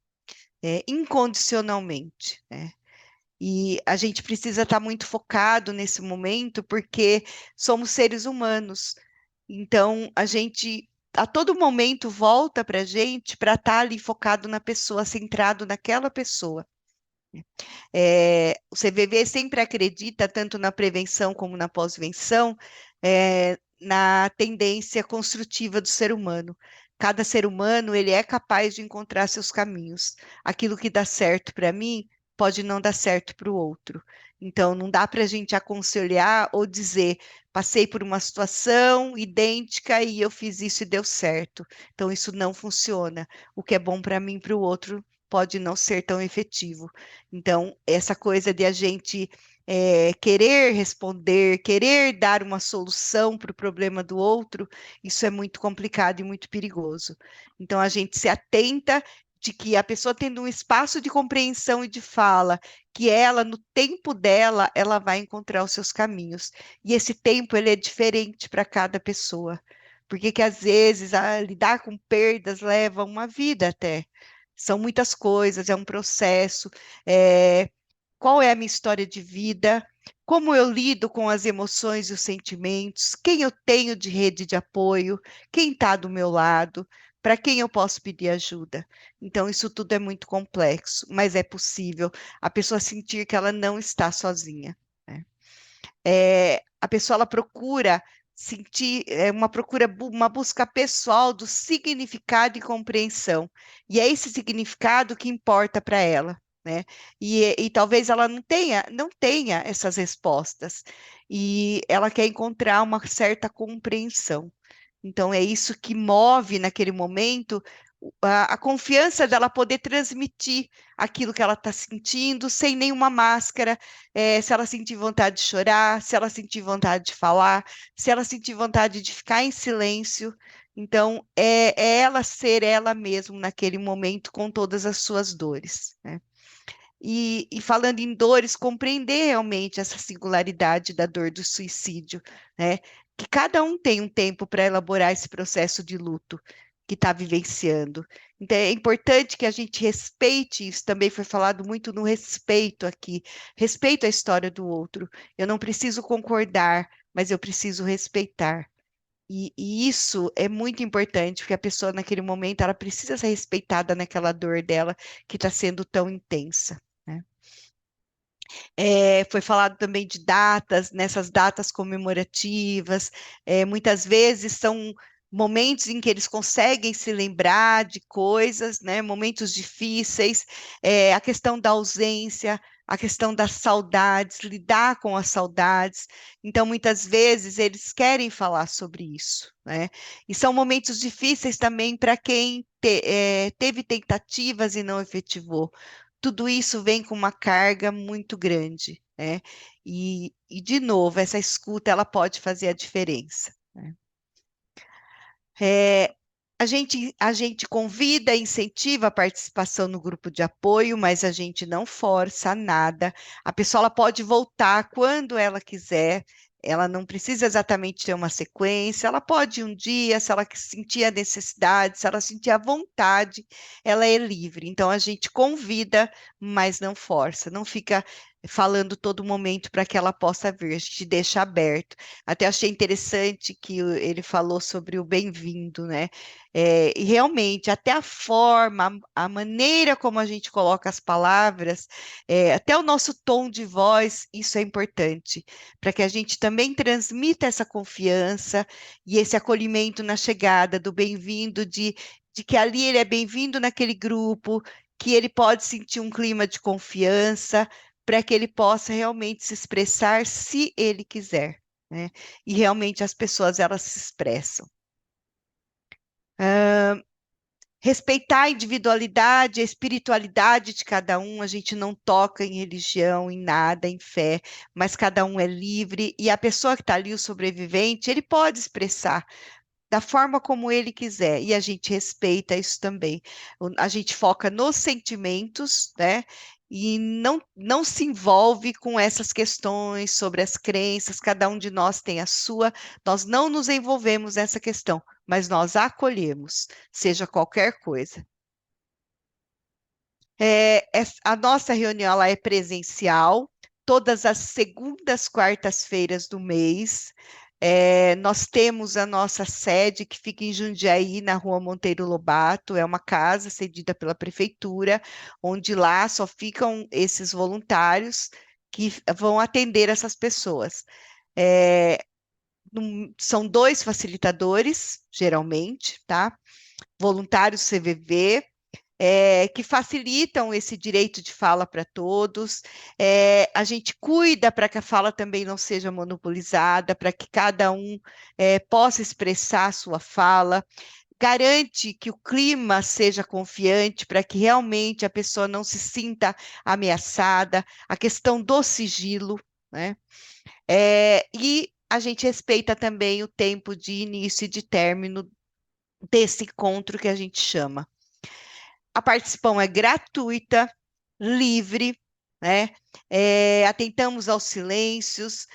incondicionalmente, né? E a gente precisa estar muito focado nesse momento, porque somos seres humanos. Então, a gente a todo momento volta para a gente para estar ali focado na pessoa, centrado naquela pessoa. O CVV sempre acredita, tanto na prevenção como na pós-venção, na tendência construtiva do ser humano. Cada ser humano, ele é capaz de encontrar seus caminhos. Aquilo que dá certo para mim, pode não dar certo para o outro. Então, não dá para a gente aconselhar ou dizer, passei por uma situação idêntica e eu fiz isso e deu certo. Então, isso não funciona. O que é bom para mim, para o outro, pode não ser tão efetivo. Então, essa coisa de a gente querer responder, querer dar uma solução para o problema do outro, isso é muito complicado e muito perigoso. Então, a gente se atenta de que a pessoa tendo um espaço de compreensão e de fala, que ela, no tempo dela, ela vai encontrar os seus caminhos. E esse tempo, ele é diferente para cada pessoa. Porque que às vezes lidar com perdas leva uma vida até. São muitas coisas, é um processo. Qual é a minha história de vida? Como eu lido com as emoções e os sentimentos? Quem eu tenho de rede de apoio? Quem está do meu lado? Para quem eu posso pedir ajuda? Então, isso tudo é muito complexo, mas é possível a pessoa sentir que ela não está sozinha, né? A pessoa ela procura sentir uma busca pessoal do significado e compreensão. E é esse significado que importa para ela, né? E talvez ela não tenha essas respostas. E ela quer encontrar uma certa compreensão. Então, é isso que move naquele momento a confiança dela poder transmitir aquilo que ela está sentindo sem nenhuma máscara, se ela sentir vontade de chorar, se ela sentir vontade de falar, se ela sentir vontade de ficar em silêncio. Então, é ela ser ela mesma naquele momento com todas as suas dores, né? E falando em dores, compreender realmente essa singularidade da dor do suicídio, né? Que cada um tem um tempo para elaborar esse processo de luto que está vivenciando. Então, é importante que a gente respeite isso. Também foi falado muito no respeito aqui. Respeito à história do outro. Eu não preciso concordar, mas eu preciso respeitar. E isso é muito importante, porque a pessoa, naquele momento, ela precisa ser respeitada naquela dor dela que está sendo tão intensa, né? Foi falado também de datas, nessas datas comemorativas, muitas vezes são momentos em que eles conseguem se lembrar de coisas, né? Momentos difíceis, a questão da ausência, a questão das saudades, lidar com as saudades. Então, muitas vezes, eles querem falar sobre isso, né? E são momentos difíceis também para quem teve tentativas e não efetivou. Tudo isso vem com uma carga muito grande, né? De novo, essa escuta ela pode fazer a diferença, né? É, a gente convida, incentiva a participação no grupo de apoio, mas a gente não força nada. A pessoa ela pode voltar quando ela quiser. Ela não precisa exatamente ter uma sequência. Ela pode um dia, se ela sentir a necessidade, se ela sentir a vontade, ela é livre. Então a gente convida, mas não força. Não fica falando todo momento para que ela possa vir. A gente deixa aberto. Até achei interessante que ele falou sobre o bem-vindo, né? E realmente, até a forma, a maneira como a gente coloca as palavras, até o nosso tom de voz, isso é importante, para que a gente também transmita essa confiança e esse acolhimento na chegada do bem-vindo, de que ali ele é bem-vindo naquele grupo, que ele pode sentir um clima de confiança, para que ele possa realmente se expressar se ele quiser, né? E realmente as pessoas elas se expressam. Respeitar a individualidade, a espiritualidade de cada um, a gente não toca em religião, em nada, em fé, mas cada um é livre e a pessoa que está ali, o sobrevivente, ele pode expressar da forma como ele quiser, e a gente respeita isso também. A gente foca nos sentimentos, né? E não se envolve com essas questões sobre as crenças, cada um de nós tem a sua, nós não nos envolvemos nessa questão, mas nós acolhemos, seja qualquer coisa. A nossa reunião ela é presencial, todas as segundas, quartas-feiras do mês. Nós temos a nossa sede que fica em Jundiaí, na Rua Monteiro Lobato, é uma casa cedida pela prefeitura, onde lá só ficam esses voluntários que vão atender essas pessoas. É, São 2 facilitadores, geralmente, tá? Voluntários CVV, que facilitam esse direito de fala para todos. A gente cuida para que a fala também não seja monopolizada, para que cada um possa expressar a sua fala. Garante que o clima seja confiante para que realmente a pessoa não se sinta ameaçada. A questão do sigilo, né? E a gente respeita também o tempo de início e de término desse encontro que a gente chama. A participação é gratuita, livre, né? atentamos aos silêncios,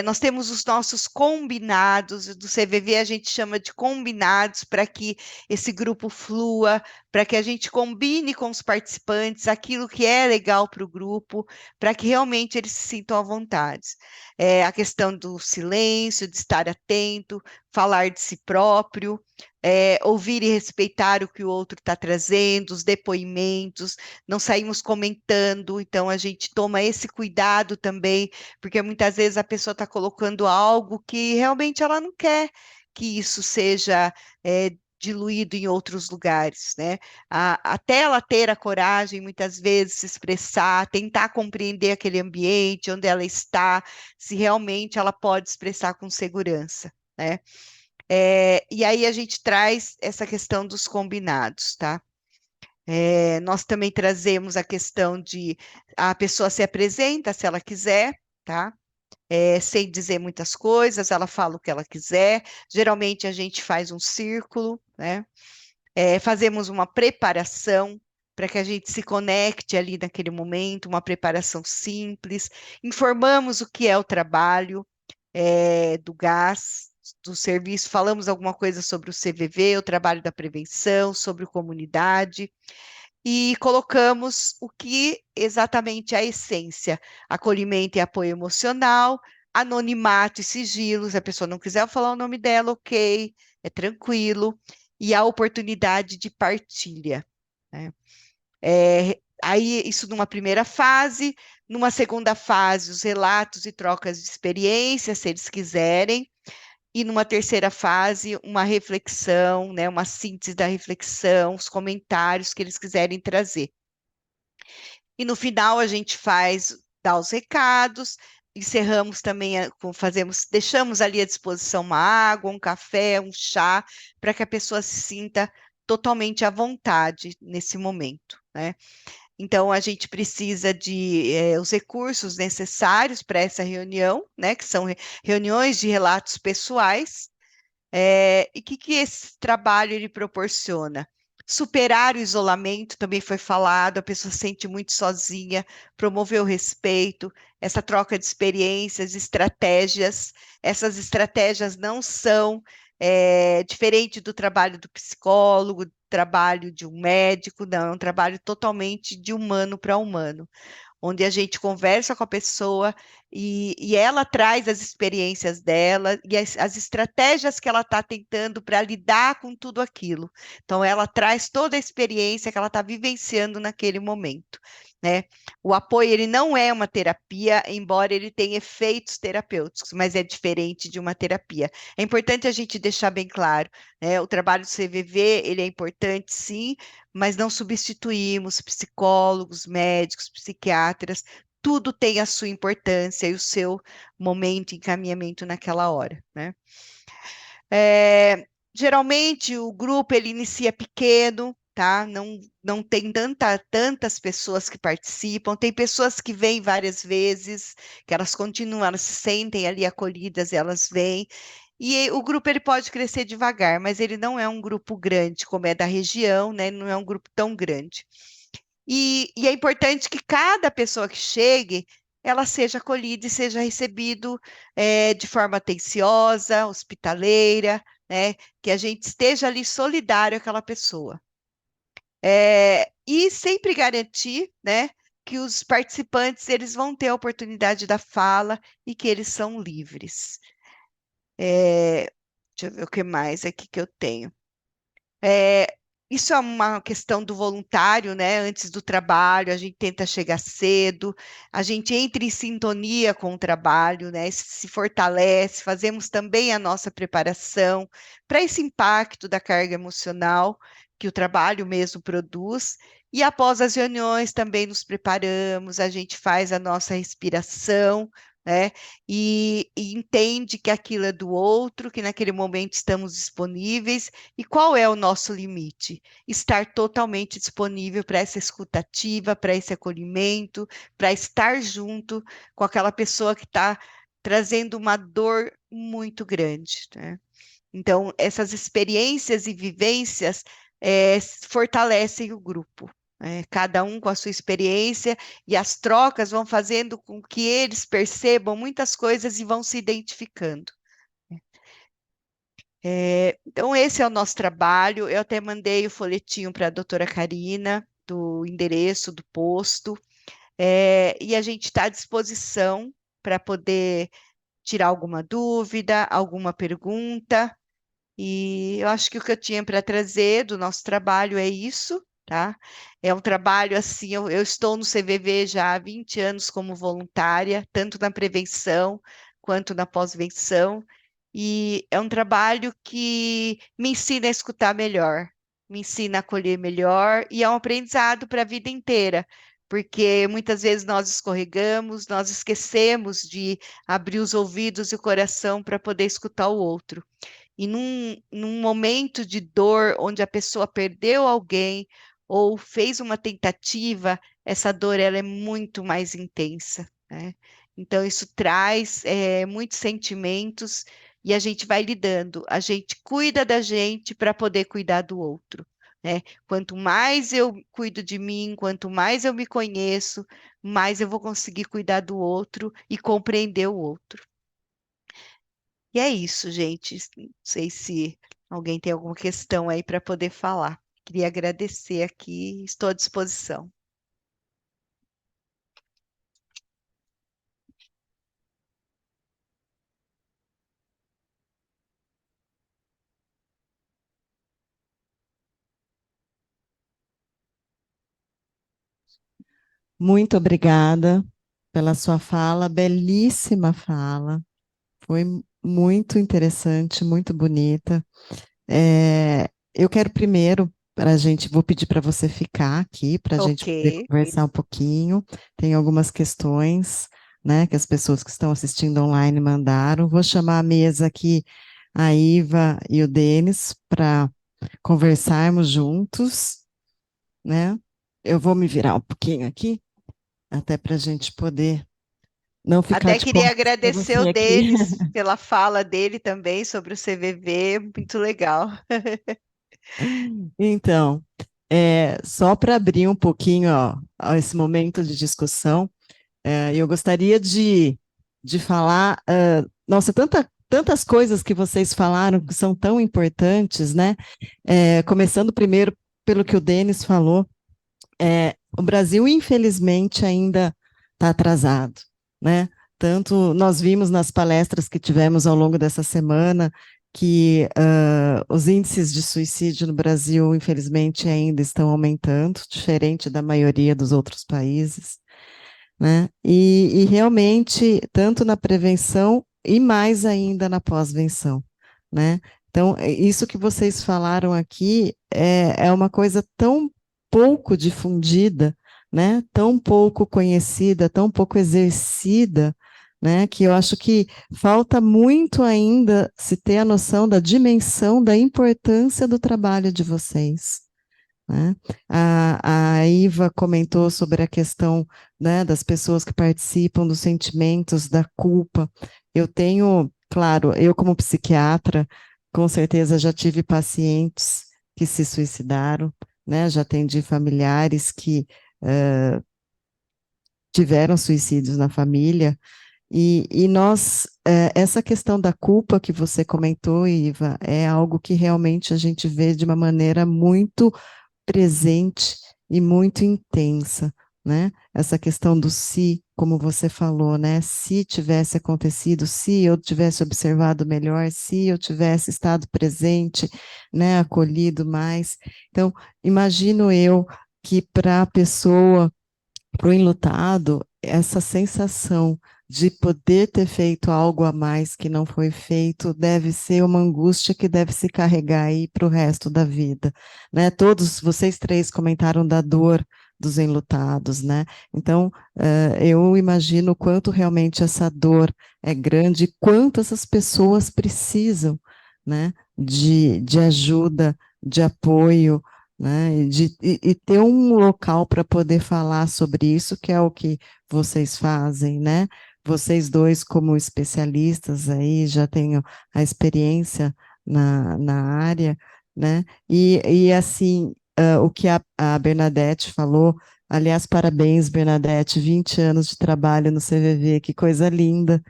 nós temos os nossos combinados, do CVV a gente chama de combinados, para que esse grupo flua, para que a gente combine com os participantes aquilo que é legal para o grupo, para que realmente eles se sintam à vontade. A questão do silêncio, de estar atento, falar de si próprio, ouvir e respeitar o que o outro está trazendo, os depoimentos, não saímos comentando, então a gente toma esse cuidado também, porque muitas vezes a pessoa está colocando algo que realmente ela não quer que isso seja diluído em outros lugares, né? Até ela ter a coragem, muitas vezes, se expressar, tentar compreender aquele ambiente, onde ela está, se realmente ela pode expressar com segurança, né? E aí a gente traz essa questão dos combinados, tá? Nós também trazemos a questão de a pessoa se apresenta se ela quiser, tá? Sem dizer muitas coisas, ela fala o que ela quiser. Geralmente a gente faz um círculo, né? Fazemos uma preparação para que a gente se conecte ali naquele momento, uma preparação simples. Informamos o que é o trabalho do gás, do serviço, falamos alguma coisa sobre o CVV, o trabalho da prevenção, sobre comunidade e colocamos o que exatamente é a essência: acolhimento e apoio emocional, anonimato e sigilo. Se a pessoa não quiser falar o nome dela, ok, é tranquilo, e a oportunidade de partilha, né? Aí, isso numa primeira fase. Numa segunda fase, os relatos e trocas de experiências, se eles quiserem. E numa terceira fase, uma reflexão, né, uma síntese da reflexão, os comentários que eles quiserem trazer. E no final a gente dá os recados, encerramos também, deixamos ali à disposição uma água, um café, um chá, para que a pessoa se sinta totalmente à vontade nesse momento, né? Então, a gente precisa de os recursos necessários para essa reunião, né, que são reuniões de relatos pessoais. E o que esse trabalho ele proporciona? Superar o isolamento, também foi falado, a pessoa se sente muito sozinha, promover o respeito, essa troca de experiências, estratégias. Essas estratégias não são diferente do trabalho do psicólogo, do trabalho de um médico, não, é um trabalho totalmente de humano para humano, onde a gente conversa com a pessoa e ela traz as experiências dela e as estratégias que ela está tentando para lidar com tudo aquilo. Então, ela traz toda a experiência que ela está vivenciando naquele momento, né? O apoio, ele não é uma terapia, embora ele tenha efeitos terapêuticos, mas é diferente de uma terapia. É importante a gente deixar bem claro, né? O trabalho do CVV, ele é importante, sim, mas não substituímos psicólogos, médicos, psiquiatras, tudo tem a sua importância e o seu momento, encaminhamento naquela hora, né? Geralmente o grupo ele inicia pequeno, tá? Não tem tantas pessoas que participam, tem pessoas que vêm várias vezes, que elas continuam, elas se sentem ali acolhidas, elas vêm. E o grupo ele pode crescer devagar, mas ele não é um grupo grande, como é da região, né? Não é um grupo tão grande. E é importante que cada pessoa que chegue, ela seja acolhida e seja recebido de forma atenciosa, hospitaleira, né? Que a gente esteja ali solidário àquela pessoa. E sempre garantir, né, que os participantes eles vão ter a oportunidade da fala e que eles são livres. Deixa eu ver o que mais aqui que eu tenho. É, Isso é uma questão do voluntário, né? Antes do trabalho, a gente tenta chegar cedo, a gente entra em sintonia com o trabalho, né? Se fortalece, fazemos também a nossa preparação para esse impacto da carga emocional que o trabalho mesmo produz. E após as reuniões também nos preparamos, a gente faz a nossa respiração, né? E entende que aquilo é do outro, que naquele momento estamos disponíveis e qual é o nosso limite? Estar totalmente disponível para essa escutativa, para esse acolhimento, para estar junto com aquela pessoa que está trazendo uma dor muito grande, né? Então, essas experiências e vivências fortalecem o grupo, cada um com a sua experiência, e as trocas vão fazendo com que eles percebam muitas coisas e vão se identificando. Então, esse é o nosso trabalho. Eu até mandei o folhetinho para a doutora Karina, do endereço do posto, e a gente está à disposição para poder tirar alguma dúvida, alguma pergunta. E eu acho que o que eu tinha para trazer do nosso trabalho é isso, tá? É um trabalho assim, eu estou no CVV já há 20 anos como voluntária, tanto na prevenção quanto na pós-venção, e é um trabalho que me ensina a escutar melhor, me ensina a acolher melhor, e é um aprendizado para a vida inteira, porque muitas vezes nós escorregamos, nós esquecemos de abrir os ouvidos e o coração para poder escutar o outro. E num momento de dor, onde a pessoa perdeu alguém ou fez uma tentativa, essa dor ela é muito mais intensa, né? Então, isso traz muitos sentimentos e a gente vai lidando. A gente cuida da gente para poder cuidar do outro, né? Quanto mais eu cuido de mim, quanto mais eu me conheço, mais eu vou conseguir cuidar do outro e compreender o outro. E é isso, gente. Não sei se alguém tem alguma questão aí para poder falar. Queria agradecer aqui, estou à disposição. Muito obrigada pela sua fala, belíssima fala. Foi muito interessante, muito bonita. Eu quero primeiro, para a gente, vou pedir para você ficar aqui, para a gente Ok. poder conversar um pouquinho. Tem algumas questões, né, que as pessoas que estão assistindo online mandaram. Vou chamar à mesa aqui a Iva e o Denis para conversarmos juntos, né? Eu vou me virar um pouquinho aqui, até para a gente poder não ficar Até de queria costas para agradecer o você aqui. Denis pela fala dele também sobre o CVV, muito legal. Então, só para abrir um pouquinho, ó, esse momento de discussão, eu gostaria de falar, nossa, tantas coisas que vocês falaram que são tão importantes, né? Começando primeiro pelo que o Denis falou, o Brasil, infelizmente, ainda está atrasado, né? Tanto nós vimos nas palestras que tivemos ao longo dessa semana que os índices de suicídio no Brasil, infelizmente, ainda estão aumentando, diferente da maioria dos outros países, né? E realmente, tanto na prevenção e mais ainda na pós-venção, né? Então, isso que vocês falaram aqui é uma coisa tão pouco difundida, né? Tão pouco conhecida, tão pouco exercida, né? Que eu acho que falta muito ainda se ter a noção da dimensão, da importância do trabalho de vocês, né? A Iva comentou sobre a questão, né, das pessoas que participam dos sentimentos da culpa. Eu tenho, claro, eu como psiquiatra, com certeza já tive pacientes que se suicidaram, né? Já atendi familiares que tiveram suicídios na família, e nós, essa questão da culpa que você comentou, Iva, é algo que realmente a gente vê de uma maneira muito presente e muito intensa, né? Essa questão do se, como você falou, né? Se tivesse acontecido, se eu tivesse observado melhor, se eu tivesse estado presente, né? Acolhido mais. Então, imagino eu que para a pessoa, para o enlutado, essa sensação de poder ter feito algo a mais que não foi feito deve ser uma angústia que deve se carregar aí para o resto da vida, né? Todos vocês três comentaram da dor dos enlutados, né? Então, eu imagino o quanto realmente essa dor é grande e quanto essas pessoas precisam, né? De ajuda, de apoio, né? E ter um local para poder falar sobre isso, que é o que vocês fazem, né? Vocês dois, como especialistas aí, já têm a experiência na área, né? E assim, o que a Bernadette falou. Aliás, parabéns, Bernadette, 20 anos de trabalho no CVV, que coisa linda,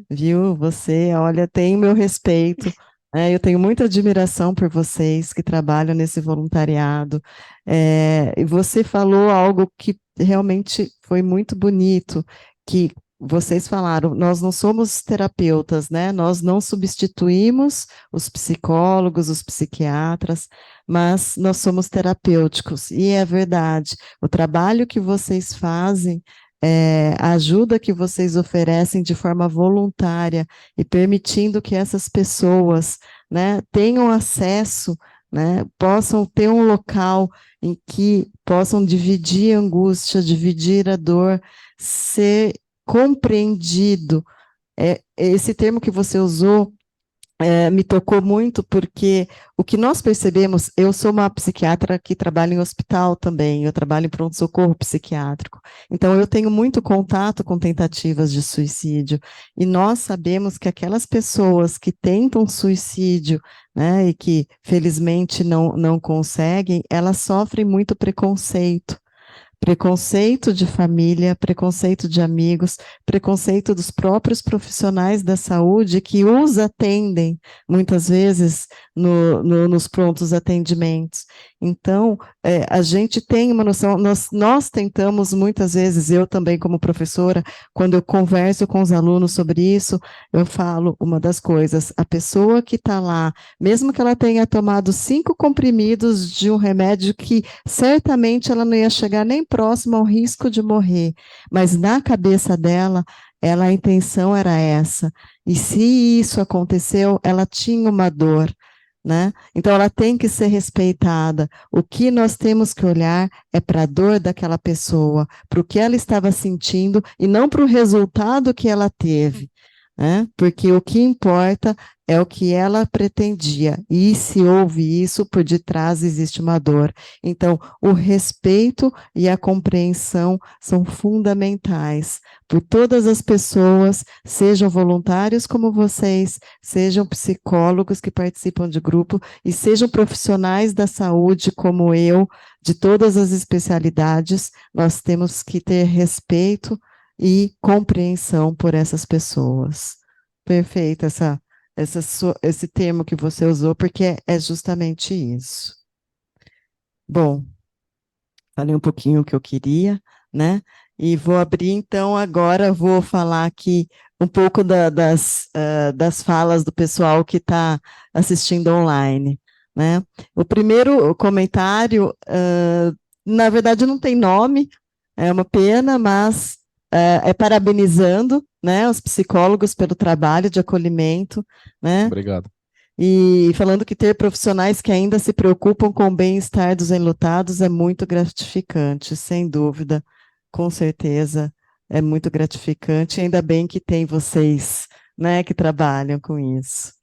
viu? Você, olha, tem o meu respeito, eu tenho muita admiração por vocês que trabalham nesse voluntariado. E você falou algo que realmente foi muito bonito, que vocês falaram, nós não somos terapeutas, né? Nós não substituímos os psicólogos, os psiquiatras, mas nós somos terapêuticos, e é verdade. O trabalho que vocês fazem, a ajuda que vocês oferecem de forma voluntária e permitindo que essas pessoas, né, tenham acesso, né, possam ter um local em que possam dividir a angústia, dividir a dor, ser compreendido. Esse termo que você usou me tocou muito, porque o que nós percebemos, eu sou uma psiquiatra que trabalha em hospital também, eu trabalho em pronto-socorro psiquiátrico, então eu tenho muito contato com tentativas de suicídio, e nós sabemos que aquelas pessoas que tentam suicídio, né, e que felizmente não conseguem, elas sofrem muito preconceito. Preconceito de família, preconceito de amigos, preconceito dos próprios profissionais da saúde que os atendem, muitas vezes, nos prontos atendimentos. Então, a gente tem uma noção, nós tentamos muitas vezes, eu também como professora, quando eu converso com os alunos sobre isso, eu falo uma das coisas, a pessoa que está lá, mesmo que ela tenha tomado 5 comprimidos de um remédio que certamente ela não ia chegar nem próximo ao risco de morrer, mas na cabeça dela, a intenção era essa, e se isso aconteceu, ela tinha uma dor, né? Então ela tem que ser respeitada. O que nós temos que olhar é para a dor daquela pessoa, para o que ela estava sentindo e não para o resultado que ela teve, né? Porque o que importa é o que ela pretendia, e se houve isso, por detrás existe uma dor. Então, o respeito e a compreensão são fundamentais por todas as pessoas, sejam voluntários como vocês, sejam psicólogos que participam de grupo, e sejam profissionais da saúde como eu, de todas as especialidades, nós temos que ter respeito e compreensão por essas pessoas. Perfeito esse termo que você usou, porque é justamente isso. Bom, falei um pouquinho o que eu queria, né? E vou abrir, então, agora vou falar aqui um pouco das falas do pessoal que está assistindo online, né? O primeiro comentário, na verdade, não tem nome, é uma pena, mas é parabenizando, né, os psicólogos pelo trabalho de acolhimento, né? Obrigado. E falando que ter profissionais que ainda se preocupam com o bem-estar dos enlutados é muito gratificante, sem dúvida, com certeza, é muito gratificante, ainda bem que tem vocês, né, que trabalham com isso.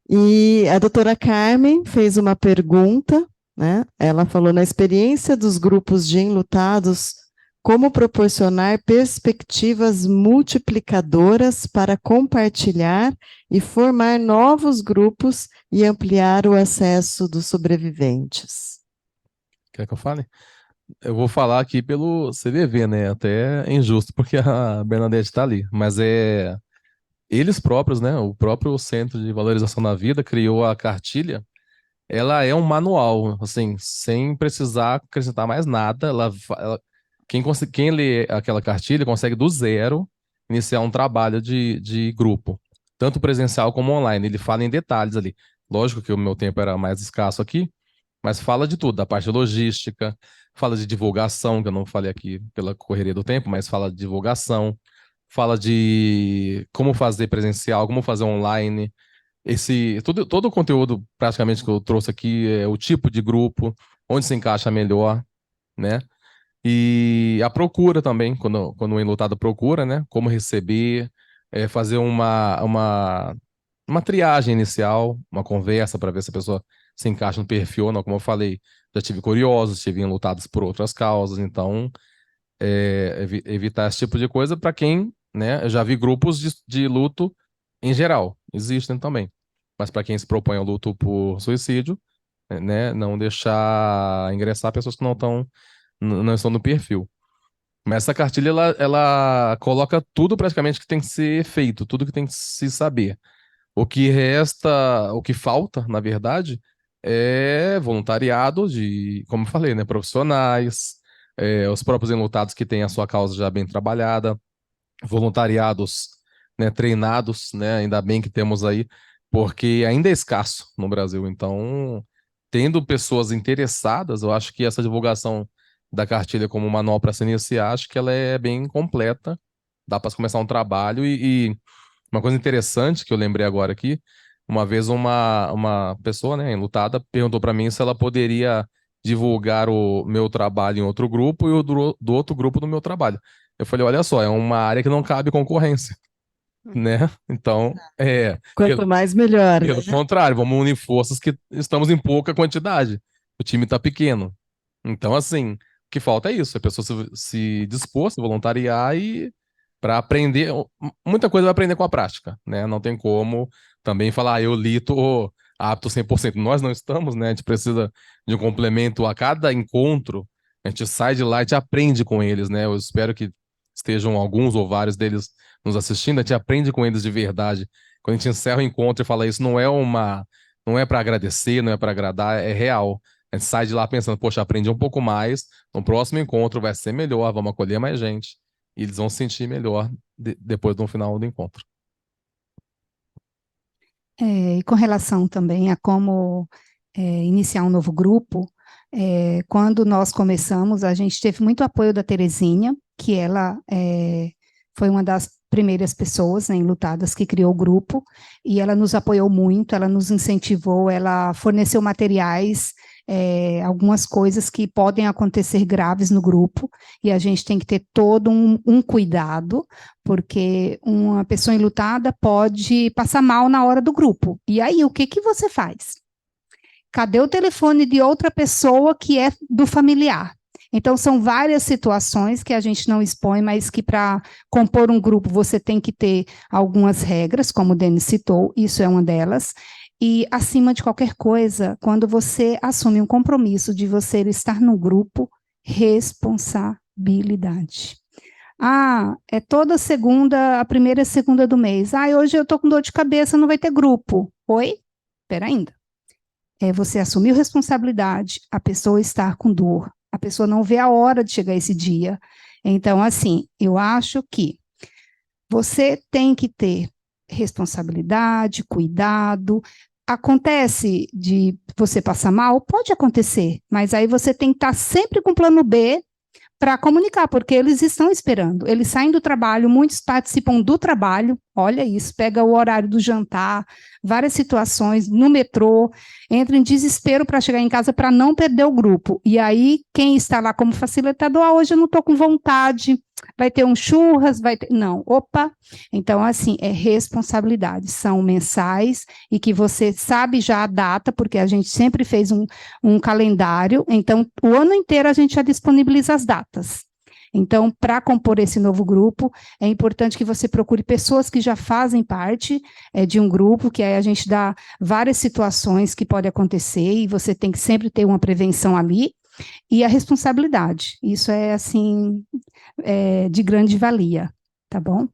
E a doutora Carmen fez uma pergunta, né, ela falou, na experiência dos grupos de enlutados, como proporcionar perspectivas multiplicadoras para compartilhar e formar novos grupos e ampliar o acesso dos sobreviventes? Quer que eu fale? Eu vou falar aqui pelo CVV, né? Até é injusto, porque a Bernadette está ali. Mas eles próprios, né? O próprio Centro de Valorização da Vida criou a cartilha. Ela é um manual, assim, sem precisar acrescentar mais nada. Quem lê aquela cartilha consegue do zero iniciar um trabalho de grupo, tanto presencial como online. Ele fala em detalhes ali. Lógico que o meu tempo era mais escasso aqui, mas fala de tudo, da parte logística, fala de divulgação, que eu não falei aqui pela correria do tempo, mas fala de divulgação, fala de como fazer presencial, como fazer online. Todo o conteúdo praticamente que eu trouxe aqui é o tipo de grupo, onde se encaixa melhor, né? E a procura também, quando o enlutado procura, né? Como receber, fazer uma triagem inicial, uma conversa para ver se a pessoa se encaixa no perfil ou não. Como eu falei, já tive curiosos, tive enlutados por outras causas, então evitar esse tipo de coisa para quem, né? Eu já vi grupos de luto em geral, existem também. Mas para quem se propõe ao luto por suicídio, né? Não deixar ingressar pessoas que não estão no perfil. Mas essa cartilha, ela coloca tudo praticamente que tem que ser feito, tudo que tem que se saber. O que resta, o que falta, na verdade, é voluntariado de, como eu falei, né, profissionais, os próprios enlutados que têm a sua causa já bem trabalhada, voluntariados, né, treinados, né, ainda bem que temos aí, porque ainda é escasso no Brasil. Então, tendo pessoas interessadas, eu acho que essa divulgação da cartilha como manual para se iniciar, acho que ela é bem completa, dá para começar um trabalho e uma coisa interessante que eu lembrei agora aqui, uma vez uma pessoa, né, enlutada, perguntou para mim se ela poderia divulgar o meu trabalho em outro grupo e o do outro grupo no meu trabalho. Eu falei, olha só, é uma área que não cabe concorrência, né? Então, Quanto mais, melhor, né? pelo contrário, vamos unir forças que estamos em pouca quantidade. O time está pequeno. Então, assim, o que falta é isso, a pessoa se dispor, se voluntariar e para aprender. Muita coisa vai aprender com a prática, né? Não tem como também falar, eu li, tô apto 100%. Nós não estamos, né? A gente precisa de um complemento a cada encontro. A gente sai de lá e a gente aprende com eles, né? Eu espero que estejam alguns ou vários deles nos assistindo, a gente aprende com eles de verdade. Quando a gente encerra o encontro e fala isso, não é para agradecer, não é para agradar, é real. A gente sai de lá pensando, poxa, aprendi um pouco mais, no próximo encontro vai ser melhor, vamos acolher mais gente. E eles vão se sentir melhor depois do final do encontro. E com relação também a como iniciar um novo grupo, quando nós começamos, a gente teve muito apoio da Terezinha, que ela foi uma das primeiras pessoas, né, enlutadas que criou o grupo, e ela nos apoiou muito, ela nos incentivou, ela forneceu materiais, algumas coisas que podem acontecer graves no grupo, e a gente tem que ter todo um cuidado, porque uma pessoa enlutada pode passar mal na hora do grupo. E aí, o que que você faz? Cadê o telefone de outra pessoa que é do familiar? Então, são várias situações que a gente não expõe, mas que para compor um grupo você tem que ter algumas regras, como o Denis citou, isso é uma delas. E, acima de qualquer coisa, quando você assume um compromisso de você estar no grupo, responsabilidade. Ah, é toda segunda, a primeira e segunda do mês. Ah, hoje eu estou com dor de cabeça, não vai ter grupo. Oi? Espera ainda. Você assumiu responsabilidade, a pessoa estar com dor, a pessoa não vê a hora de chegar esse dia. Então, assim, eu acho que você tem que ter responsabilidade, cuidado. Acontece de você passar mal? Pode acontecer, mas aí você tem que estar sempre com plano B para comunicar, porque eles estão esperando. Eles saem do trabalho, muitos participam do trabalho, olha isso, pega o horário do jantar, várias situações, no metrô, entra em desespero para chegar em casa para não perder o grupo. E aí, quem está lá como facilitador, hoje eu não estou com vontade, vai ter um churras, vai ter... Não, opa! Então, assim, é responsabilidade, são mensais e que você sabe já a data, porque a gente sempre fez um calendário, então o ano inteiro a gente já disponibiliza as datas. Então, para compor esse novo grupo, é importante que você procure pessoas que já fazem parte de um grupo, que aí a gente dá várias situações que podem acontecer e você tem que sempre ter uma prevenção ali, e a responsabilidade. Isso é, assim, de grande valia, tá bom?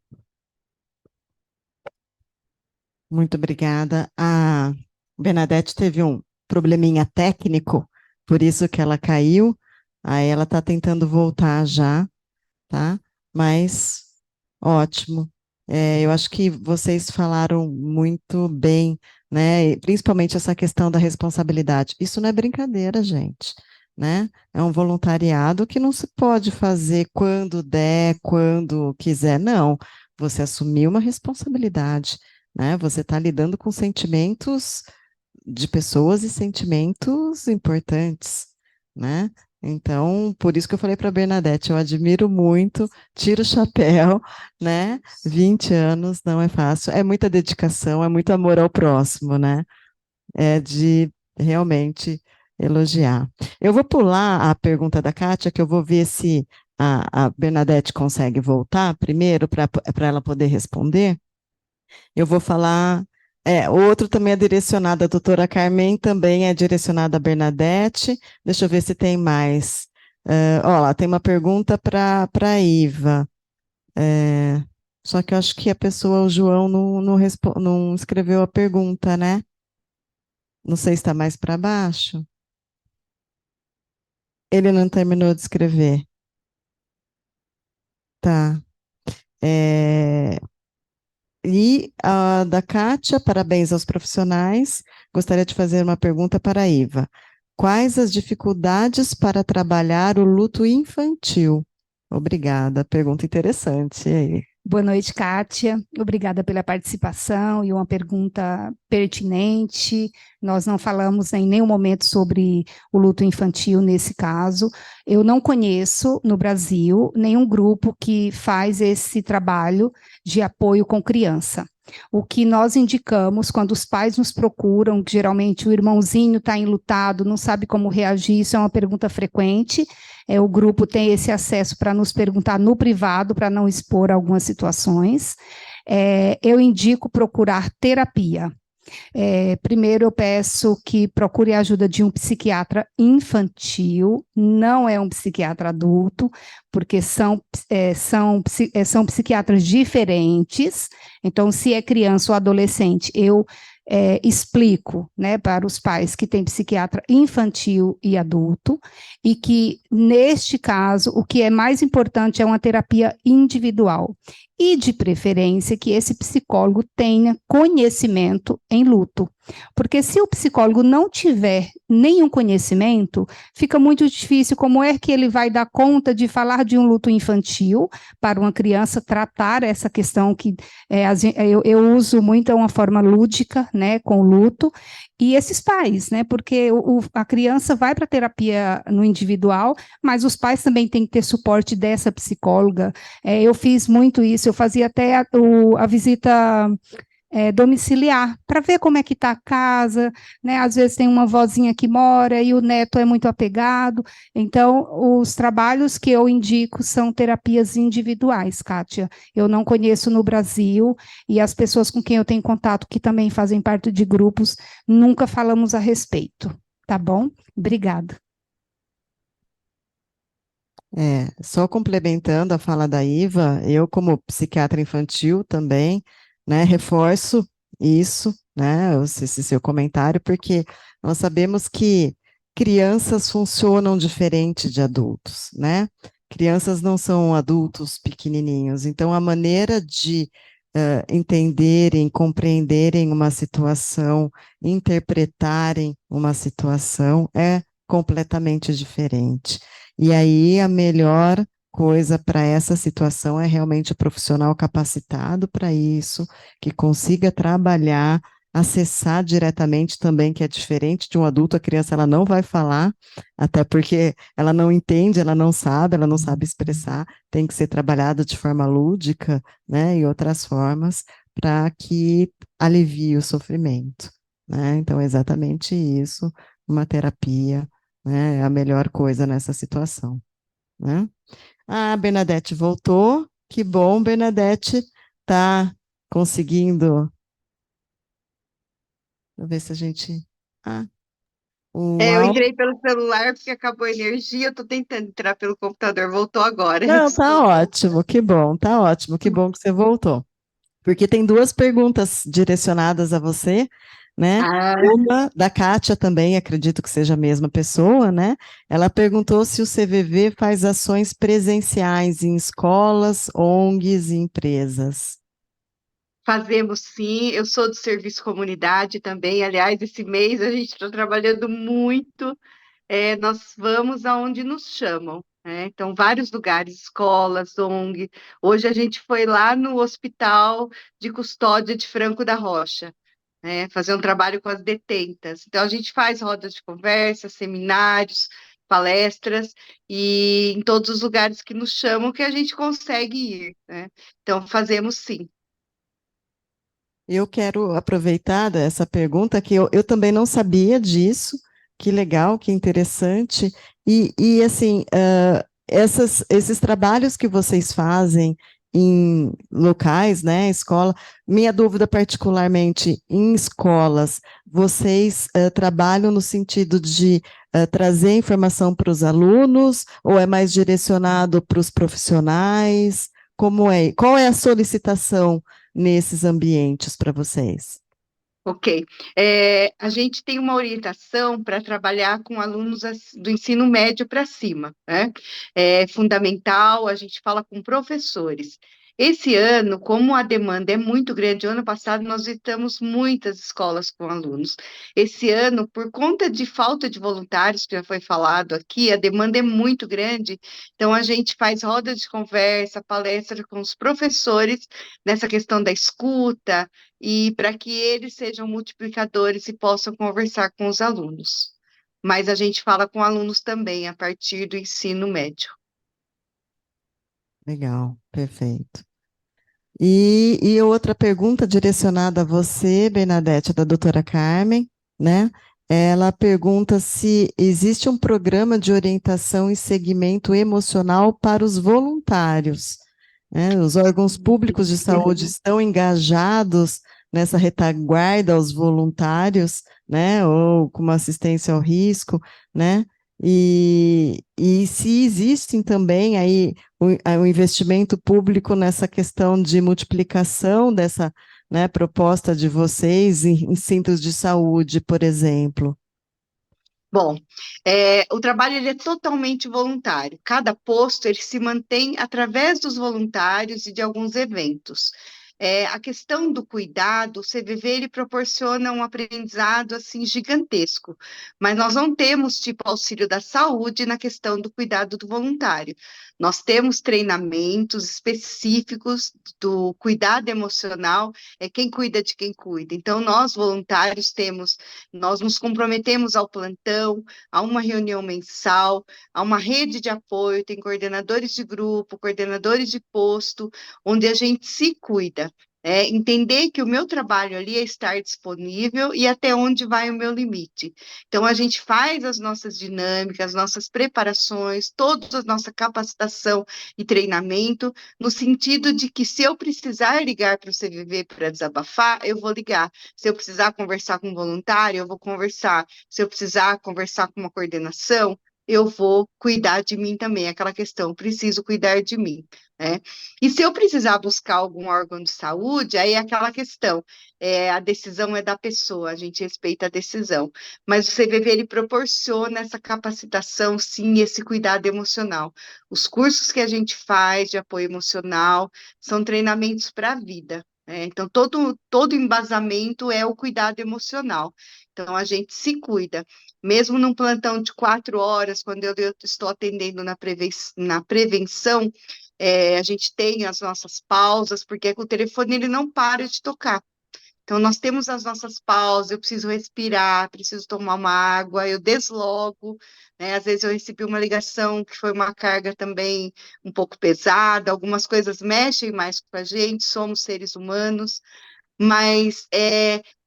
Muito obrigada. A Bernadette teve um probleminha técnico, por isso que ela caiu. Aí ela está tentando voltar já, tá? Mas ótimo. Eu acho que vocês falaram muito bem, né? E principalmente essa questão da responsabilidade. Isso não é brincadeira, gente, né? É um voluntariado que não se pode fazer quando der, quando quiser, não. Você assumiu uma responsabilidade, né? Você está lidando com sentimentos de pessoas e sentimentos importantes, né? Então, por isso que eu falei para a Bernadette, eu admiro muito, tiro o chapéu, né? 20 anos não é fácil, é muita dedicação, é muito amor ao próximo, né? É de realmente elogiar. Eu vou pular a pergunta da Kátia, que eu vou ver se a Bernadette consegue voltar primeiro para ela poder responder. Eu vou falar O outro também é direcionado à doutora Carmen, também é direcionado à Bernadette. Deixa eu ver se tem mais. Lá, tem uma pergunta para a Iva. Só que eu acho que a pessoa, o João, não escreveu a pergunta, né? Não sei se está mais para baixo. Ele não terminou de escrever. Tá. E a da Kátia, parabéns aos profissionais. Gostaria de fazer uma pergunta para a Iva. Quais as dificuldades para trabalhar o luto infantil? Obrigada, pergunta interessante. E aí? Boa noite, Kátia. Obrigada pela participação e uma pergunta pertinente. Nós não falamos em nenhum momento sobre o luto infantil nesse caso. Eu não conheço no Brasil nenhum grupo que faz esse trabalho de apoio com criança. O que nós indicamos quando os pais nos procuram, que geralmente o irmãozinho está enlutado, não sabe como reagir, isso é uma pergunta frequente. O grupo tem esse acesso para nos perguntar no privado, para não expor algumas situações. Eu indico procurar terapia. Primeiro, eu peço que procure a ajuda de um psiquiatra infantil, não é um psiquiatra adulto, porque são psiquiatras diferentes. Então, se é criança ou adolescente, eu explico, né, para os pais que tem psiquiatra infantil e adulto, e que, neste caso, o que é mais importante é uma terapia individual. E, de preferência, que esse psicólogo tenha conhecimento em luto. Porque se o psicólogo não tiver nenhum conhecimento, fica muito difícil como é que ele vai dar conta de falar de um luto infantil para uma criança, tratar essa questão que eu uso muito, é uma forma lúdica, né, com o luto, e esses pais, né, porque a criança vai para a terapia no individual, mas os pais também têm que ter suporte dessa psicóloga. Eu fiz muito isso, eu fazia até a visita domiciliar, para ver como é que está a casa, né? Às vezes tem uma vozinha que mora e o neto é muito apegado. Então, os trabalhos que eu indico são terapias individuais, Kátia. Eu não conheço no Brasil, e as pessoas com quem eu tenho contato, que também fazem parte de grupos, nunca falamos a respeito, tá bom? Obrigada. Só complementando a fala da Iva, eu, como psiquiatra infantil também, né, reforço isso, né, esse seu comentário, porque nós sabemos que crianças funcionam diferente de adultos, né? Crianças não são adultos pequenininhos, então a maneira de entenderem, compreenderem uma situação, interpretarem uma situação é completamente diferente. E aí a melhor coisa para essa situação é realmente o profissional capacitado para isso, que consiga trabalhar, acessar diretamente também, que é diferente de um adulto. A criança ela não vai falar, até porque ela não entende, ela não sabe expressar, tem que ser trabalhado de forma lúdica, né, e outras formas, para que alivie o sofrimento, né? Então é exatamente isso, uma terapia, né, é a melhor coisa nessa situação, né? A Bernadette voltou, que bom, Bernadette, tá conseguindo. Deixa eu ver se a gente. O Eu áudio. entrei pelo celular porque acabou a energia, eu tô tentando entrar pelo computador, voltou agora. Não, tá Desculpa. ótimo, que bom, tá ótimo, que bom que você voltou. Porque tem duas perguntas direcionadas a você, né? Ah, Uma da Kátia também, acredito que seja a mesma pessoa, né? Ela perguntou se o CVV faz ações presenciais em escolas, ONGs e empresas. fazemos sim, eu sou do serviço comunidade também. Aliás, esse mês a gente está trabalhando muito. Nós vamos aonde nos chamam, né? Então, vários lugares, escolas, ONG. Hoje a gente foi lá no Hospital de Custódia de Franco da Rocha, né? Fazer um trabalho com as detentas. Então, a gente faz rodas de conversa, seminários, palestras, e em todos os lugares que nos chamam que a gente consegue ir, né? Então, fazemos sim. Eu quero aproveitar essa pergunta, que eu também não sabia disso, que legal, que interessante, e assim, esses trabalhos que vocês fazem em locais, né, escola. Minha dúvida particularmente em escolas, vocês trabalham no sentido de trazer informação para os alunos ou é mais direcionado para os profissionais? Como é? Qual é a solicitação nesses ambientes para vocês? Ok. A gente tem uma orientação para trabalhar com alunos do ensino médio para cima, né? É fundamental, a gente fala com professores. Esse ano, como a demanda é muito grande, o ano passado nós visitamos muitas escolas com alunos. Esse ano, por conta de falta de voluntários, que já foi falado aqui, a demanda é muito grande, então a gente faz roda de conversa, palestra com os professores nessa questão da escuta, e para que eles sejam multiplicadores e possam conversar com os alunos. Mas a gente fala com alunos também a partir do ensino médio. Legal, perfeito. E outra pergunta direcionada a você, Bernadette, da doutora Carmen, né? Ela pergunta se existe um programa de orientação e segmento emocional para os voluntários, né? Os órgãos públicos de saúde estão engajados nessa retaguarda aos voluntários, né? Ou com uma assistência ao risco, né? E se existem também aí o investimento público nessa questão de multiplicação dessa, né, proposta de vocês em centros de saúde, por exemplo. Bom, o trabalho ele é totalmente voluntário. Cada posto ele se mantém através dos voluntários e de alguns eventos. A questão do cuidado, o CVV ele proporciona um aprendizado assim gigantesco, mas nós não temos tipo auxílio da saúde na questão do cuidado do voluntário. Nós temos treinamentos específicos do cuidado emocional, é quem cuida de quem cuida. Então, nós voluntários nós nos comprometemos ao plantão, a uma reunião mensal, a uma rede de apoio, tem coordenadores de grupo, coordenadores de posto, onde a gente se cuida. Entender que o meu trabalho ali é estar disponível e até onde vai o meu limite. Então, a gente faz as nossas dinâmicas, as nossas preparações, toda a nossa capacitação e treinamento, no sentido de que se eu precisar ligar para o CVV para desabafar, eu vou ligar. Se eu precisar conversar com um voluntário, eu vou conversar. Se eu precisar conversar com uma coordenação, eu vou cuidar de mim também, aquela questão, preciso cuidar de mim, né? E se eu precisar buscar algum órgão de saúde, aí é aquela questão, a decisão é da pessoa, a gente respeita a decisão, mas o CVV, ele proporciona essa capacitação, sim, esse cuidado emocional. Os cursos que a gente faz de apoio emocional são treinamentos para a vida, então, todo embasamento é o cuidado emocional. Então, a gente se cuida. Mesmo num plantão de 4 horas, quando eu estou atendendo na prevenção, a gente tem as nossas pausas, porque o telefone ele não para de tocar. Então, nós temos as nossas pausas, eu preciso respirar, preciso tomar uma água, eu deslogo, né? Às vezes eu recebi uma ligação que foi uma carga também um pouco pesada, algumas coisas mexem mais com a gente, somos seres humanos, mas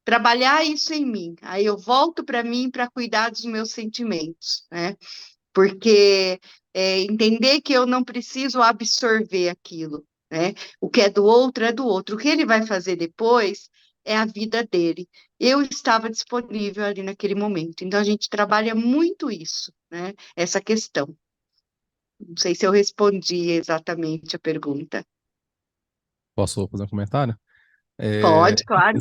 trabalhar isso em mim, aí eu volto para mim para cuidar dos meus sentimentos, né? Porque entender que eu não preciso absorver aquilo, né? O que é do outro é do outro. O que ele vai fazer depois é a vida dele. Eu estava disponível ali naquele momento. Então, a gente trabalha muito isso, né? Essa questão. Não sei se eu respondi exatamente a pergunta. Posso fazer um comentário? É, Pode, claro.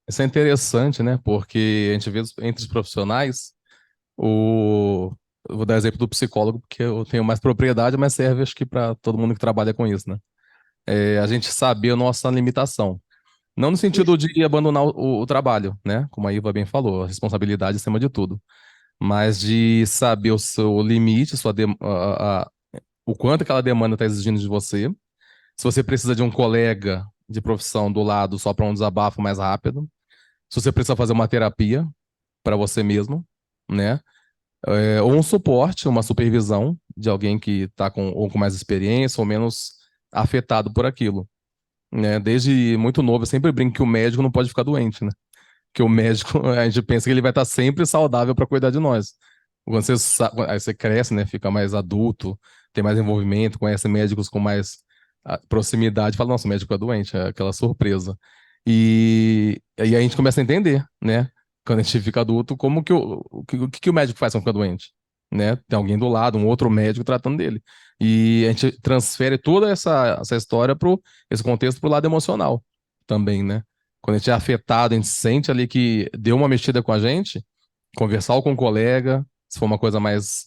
isso é interessante, né? Porque a gente vê entre os profissionais, eu vou dar exemplo do psicólogo, porque eu tenho mais propriedade, mas serve acho que para todo mundo que trabalha com isso, né? A gente saber a nossa limitação. Não no sentido de abandonar o trabalho, né? Como a Iva bem falou, a responsabilidade acima de tudo. Mas de saber o seu limite, o quanto aquela demanda está exigindo de você. Se você precisa de um colega de profissão do lado só para um desabafo mais rápido. Se você precisa fazer uma terapia para você mesmo, né? Ou um suporte, uma supervisão de alguém que está ou com mais experiência ou menos afetado por aquilo, né? Desde muito novo, eu sempre brinco que o médico não pode ficar doente, né? Que o médico, a gente pensa que ele vai estar sempre saudável para cuidar de nós. Quando aí você cresce, né? Fica mais adulto, tem mais envolvimento, conhece médicos com mais a proximidade, fala, nossa, o médico é doente, é aquela surpresa. E aí a gente começa a entender, né? Quando a gente fica adulto, como que o que o médico faz quando fica doente, né? Tem alguém do lado, um outro médico tratando dele. E a gente transfere toda essa história esse contexto pro lado emocional também, né? Quando a gente é afetado, a gente sente ali que deu uma mexida com a gente, conversar com um colega, se for uma coisa mais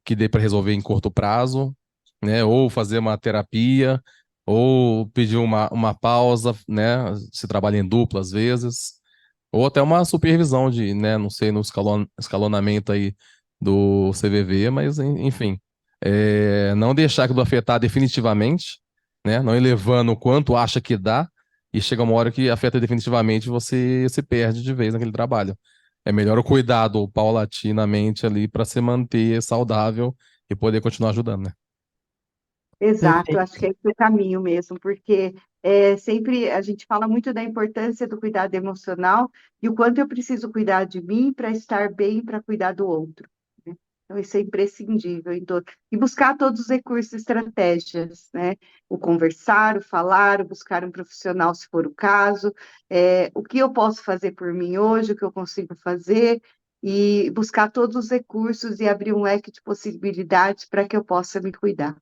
que dê para resolver em curto prazo, né? Ou fazer uma terapia, ou pedir uma pausa, né? Se trabalha em dupla às vezes, ou até uma supervisão de, né? Não sei, no escalonamento aí do CVV, mas enfim. Não deixar aquilo afetar definitivamente, né? Não ir levando o quanto acha que dá, e chega uma hora que afeta definitivamente e você se perde de vez naquele trabalho. É melhor o cuidado paulatinamente ali para se manter saudável e poder continuar ajudando, né? Exato, acho Perfeito. que é esse o caminho mesmo, porque sempre a gente fala muito da importância do cuidado emocional e o quanto eu preciso cuidar de mim para estar bem, para cuidar do outro, né? Então, isso é imprescindível em todo. E buscar todos os recursos e estratégias, né? O conversar, o falar, o buscar um profissional, se for o caso, o que eu posso fazer por mim hoje, o que eu consigo fazer, e buscar todos os recursos e abrir um leque de possibilidades para que eu possa me cuidar.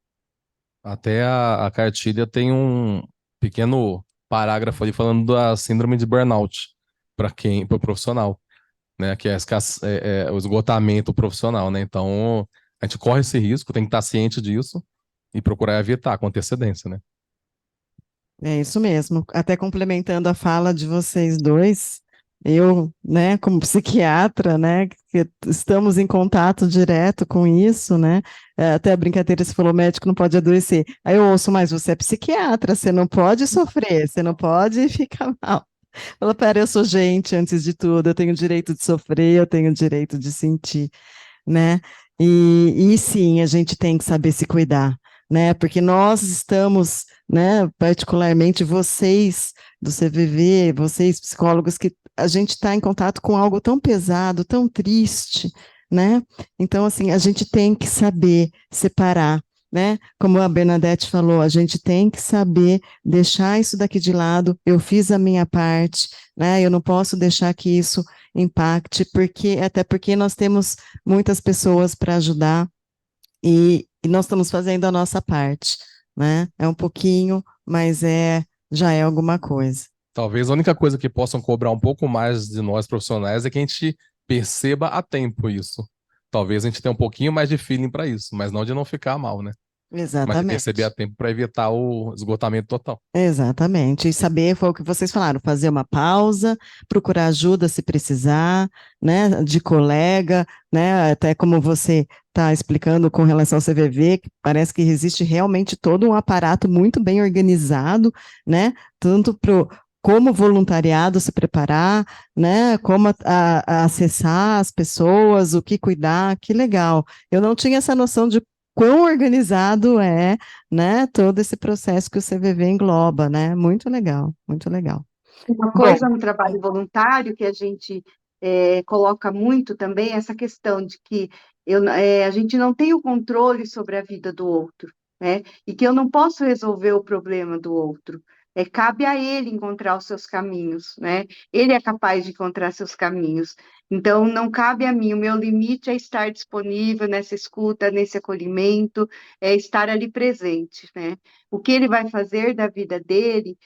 Até a cartilha tem um pequeno parágrafo ali falando da síndrome de burnout para o profissional, né? Que é, o esgotamento profissional, né? Então, a gente corre esse risco, tem que estar ciente disso e procurar evitar com antecedência, né? É isso mesmo. Até complementando a fala de vocês dois, eu, né, como psiquiatra, né, que estamos em contato direto com isso, né, até a brincadeira, você falou, médico não pode adoecer. Aí eu ouço, mas você é psiquiatra, você não pode sofrer, você não pode ficar mal. Fala, pera, eu sou gente, antes de tudo, eu tenho o direito de sofrer, eu tenho o direito de sentir, né? E sim, a gente tem que saber se cuidar, né? Porque nós estamos, né, particularmente vocês do CVV, vocês psicólogos, que a gente está em contato com algo tão pesado, tão triste, né? Então, assim, a gente tem que saber separar, né? Como a Bernadette falou, a gente tem que saber deixar isso daqui de lado. Eu fiz a minha parte, né? Eu não posso deixar que isso impacte, até porque nós temos muitas pessoas para ajudar e nós estamos fazendo a nossa parte, né? É um pouquinho, mas já é alguma coisa. Talvez a única coisa que possam cobrar um pouco mais de nós profissionais é que a gente perceba a tempo isso. Talvez a gente tenha um pouquinho mais de feeling para isso, mas não de não ficar mal, né? Mas de perceber a Exatamente. tempo para evitar o esgotamento total. Exatamente. E saber, foi o que vocês falaram, fazer uma pausa, procurar ajuda se precisar, né, de colega, né, até como você está explicando com relação ao CVV, que parece que existe realmente todo um aparato muito bem organizado, né, tanto como voluntariado se preparar, né, como a acessar as pessoas, o que cuidar, que legal. Eu não tinha essa noção de quão organizado é, né, todo esse processo que o CVV engloba, né? Muito legal, muito legal. Uma Bom, coisa no trabalho voluntário que a gente coloca muito também é essa questão de que a gente não tem o controle sobre a vida do outro, né? E que eu não posso resolver o problema do outro. Cabe a ele encontrar os seus caminhos, né? Ele é capaz de encontrar seus caminhos. Então, não cabe a mim, o meu limite é estar disponível nessa escuta, nesse acolhimento, é estar ali presente, né? O que ele vai fazer da vida dele,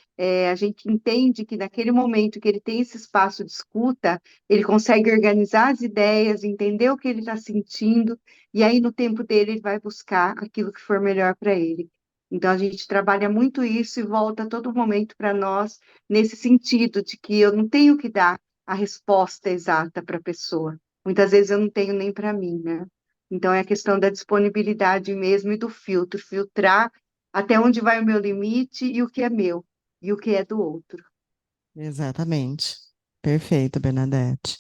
a gente entende que naquele momento que ele tem esse espaço de escuta, ele consegue organizar as ideias, entender o que ele está sentindo, e aí no tempo dele ele vai buscar aquilo que for melhor para ele. Então a gente trabalha muito isso e volta a todo momento para nós nesse sentido de que eu não tenho que dar a resposta exata para a pessoa. Muitas vezes eu não tenho nem para mim, né? Então é a questão da disponibilidade mesmo e do filtro, filtrar até onde vai o meu limite e o que é meu e o que é do outro. exatamente. Perfeito, Bernadette.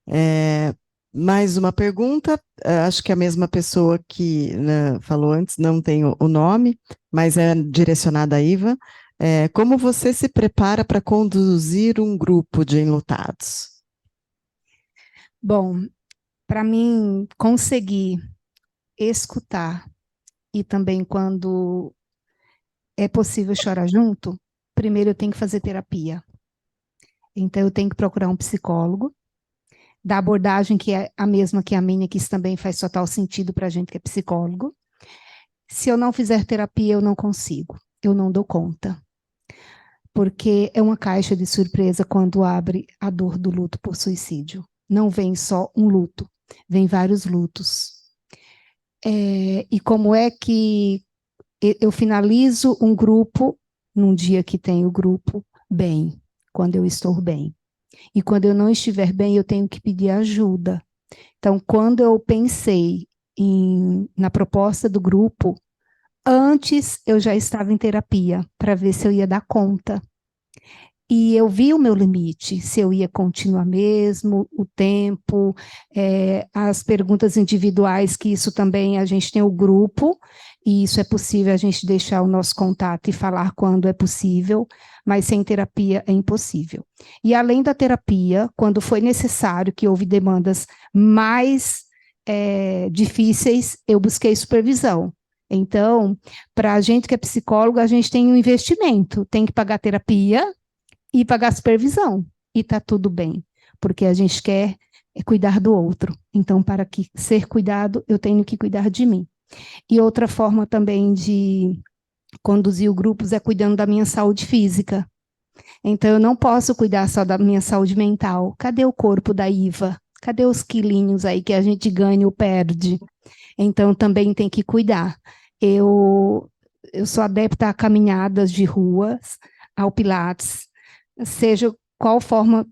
É, mais uma pergunta, acho que a mesma pessoa que, né, falou antes, não tem o nome, mas é direcionada à Iva. Como você se prepara para conduzir um grupo de enlutados? Bom, para mim conseguir escutar e também quando é possível chorar junto? Primeiro eu tenho que fazer terapia. Então eu tenho que procurar um psicólogo, da abordagem que é a mesma que a minha, que isso também faz total sentido para a gente que é psicólogo. Se eu não fizer terapia, eu não consigo, eu não dou conta. Porque é uma caixa de surpresa quando abre a dor do luto por suicídio. Não vem só um luto, vem vários lutos. E como é que eu finalizo um grupo num dia que tem o grupo bem, quando eu estou bem. E quando eu não estiver bem, eu tenho que pedir ajuda. Então, quando eu pensei na proposta do grupo, antes eu já estava em terapia para ver se eu ia dar conta. E eu vi o meu limite, se eu ia continuar mesmo, o tempo, as perguntas individuais, que isso também a gente tem o grupo, e isso é possível a gente deixar o nosso contato e falar quando é possível, mas sem terapia é impossível. E além da terapia, quando foi necessário, que houve demandas mais difíceis, eu busquei supervisão. Então, para a gente que é psicólogo, a gente tem um investimento, tem que pagar terapia, e pagar supervisão, e está tudo bem, porque a gente quer cuidar do outro. Então, para que ser cuidado, eu tenho que cuidar de mim. E outra forma também de conduzir o grupos é cuidando da minha saúde física. Então, eu não posso cuidar só da minha saúde mental. Cadê o corpo da Iva? Cadê os quilinhos aí que a gente ganha ou perde? Então, também tem que cuidar. Eu sou adepta a caminhadas de ruas, ao Pilates, seja qual forma,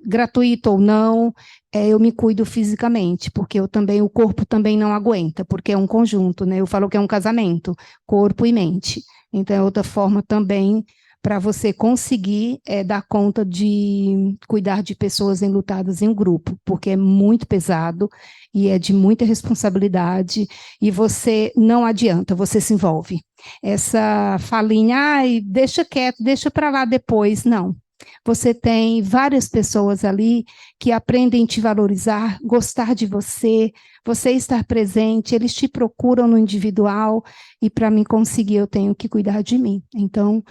gratuita ou não, eu me cuido fisicamente, porque o corpo também não aguenta, porque é um conjunto, né? Eu falo que é um casamento, corpo e mente. Então, é outra forma também para você conseguir dar conta de cuidar de pessoas enlutadas em grupo, porque é muito pesado e é de muita responsabilidade, e você não adianta, você se envolve. Essa falinha, ai, deixa quieto, deixa para lá depois, não. Você tem várias pessoas ali que aprendem a te valorizar, gostar de você estar presente, eles te procuram no individual, e para mim conseguir eu tenho que cuidar de mim. Então,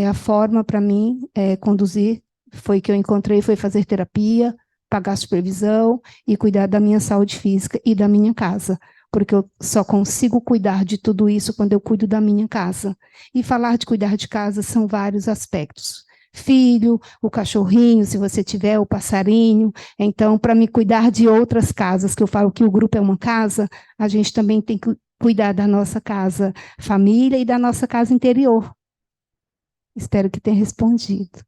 a forma para mim conduzir foi que eu encontrei, foi fazer terapia, pagar supervisão e cuidar da minha saúde física e da minha casa, porque eu só consigo cuidar de tudo isso quando eu cuido da minha casa. E falar de cuidar de casa são vários aspectos. Filho, o cachorrinho, se você tiver, o passarinho. Então, para me cuidar de outras casas, que eu falo que o grupo é uma casa, a gente também tem que cuidar da nossa casa família e da nossa casa interior. Espero que tenha respondido.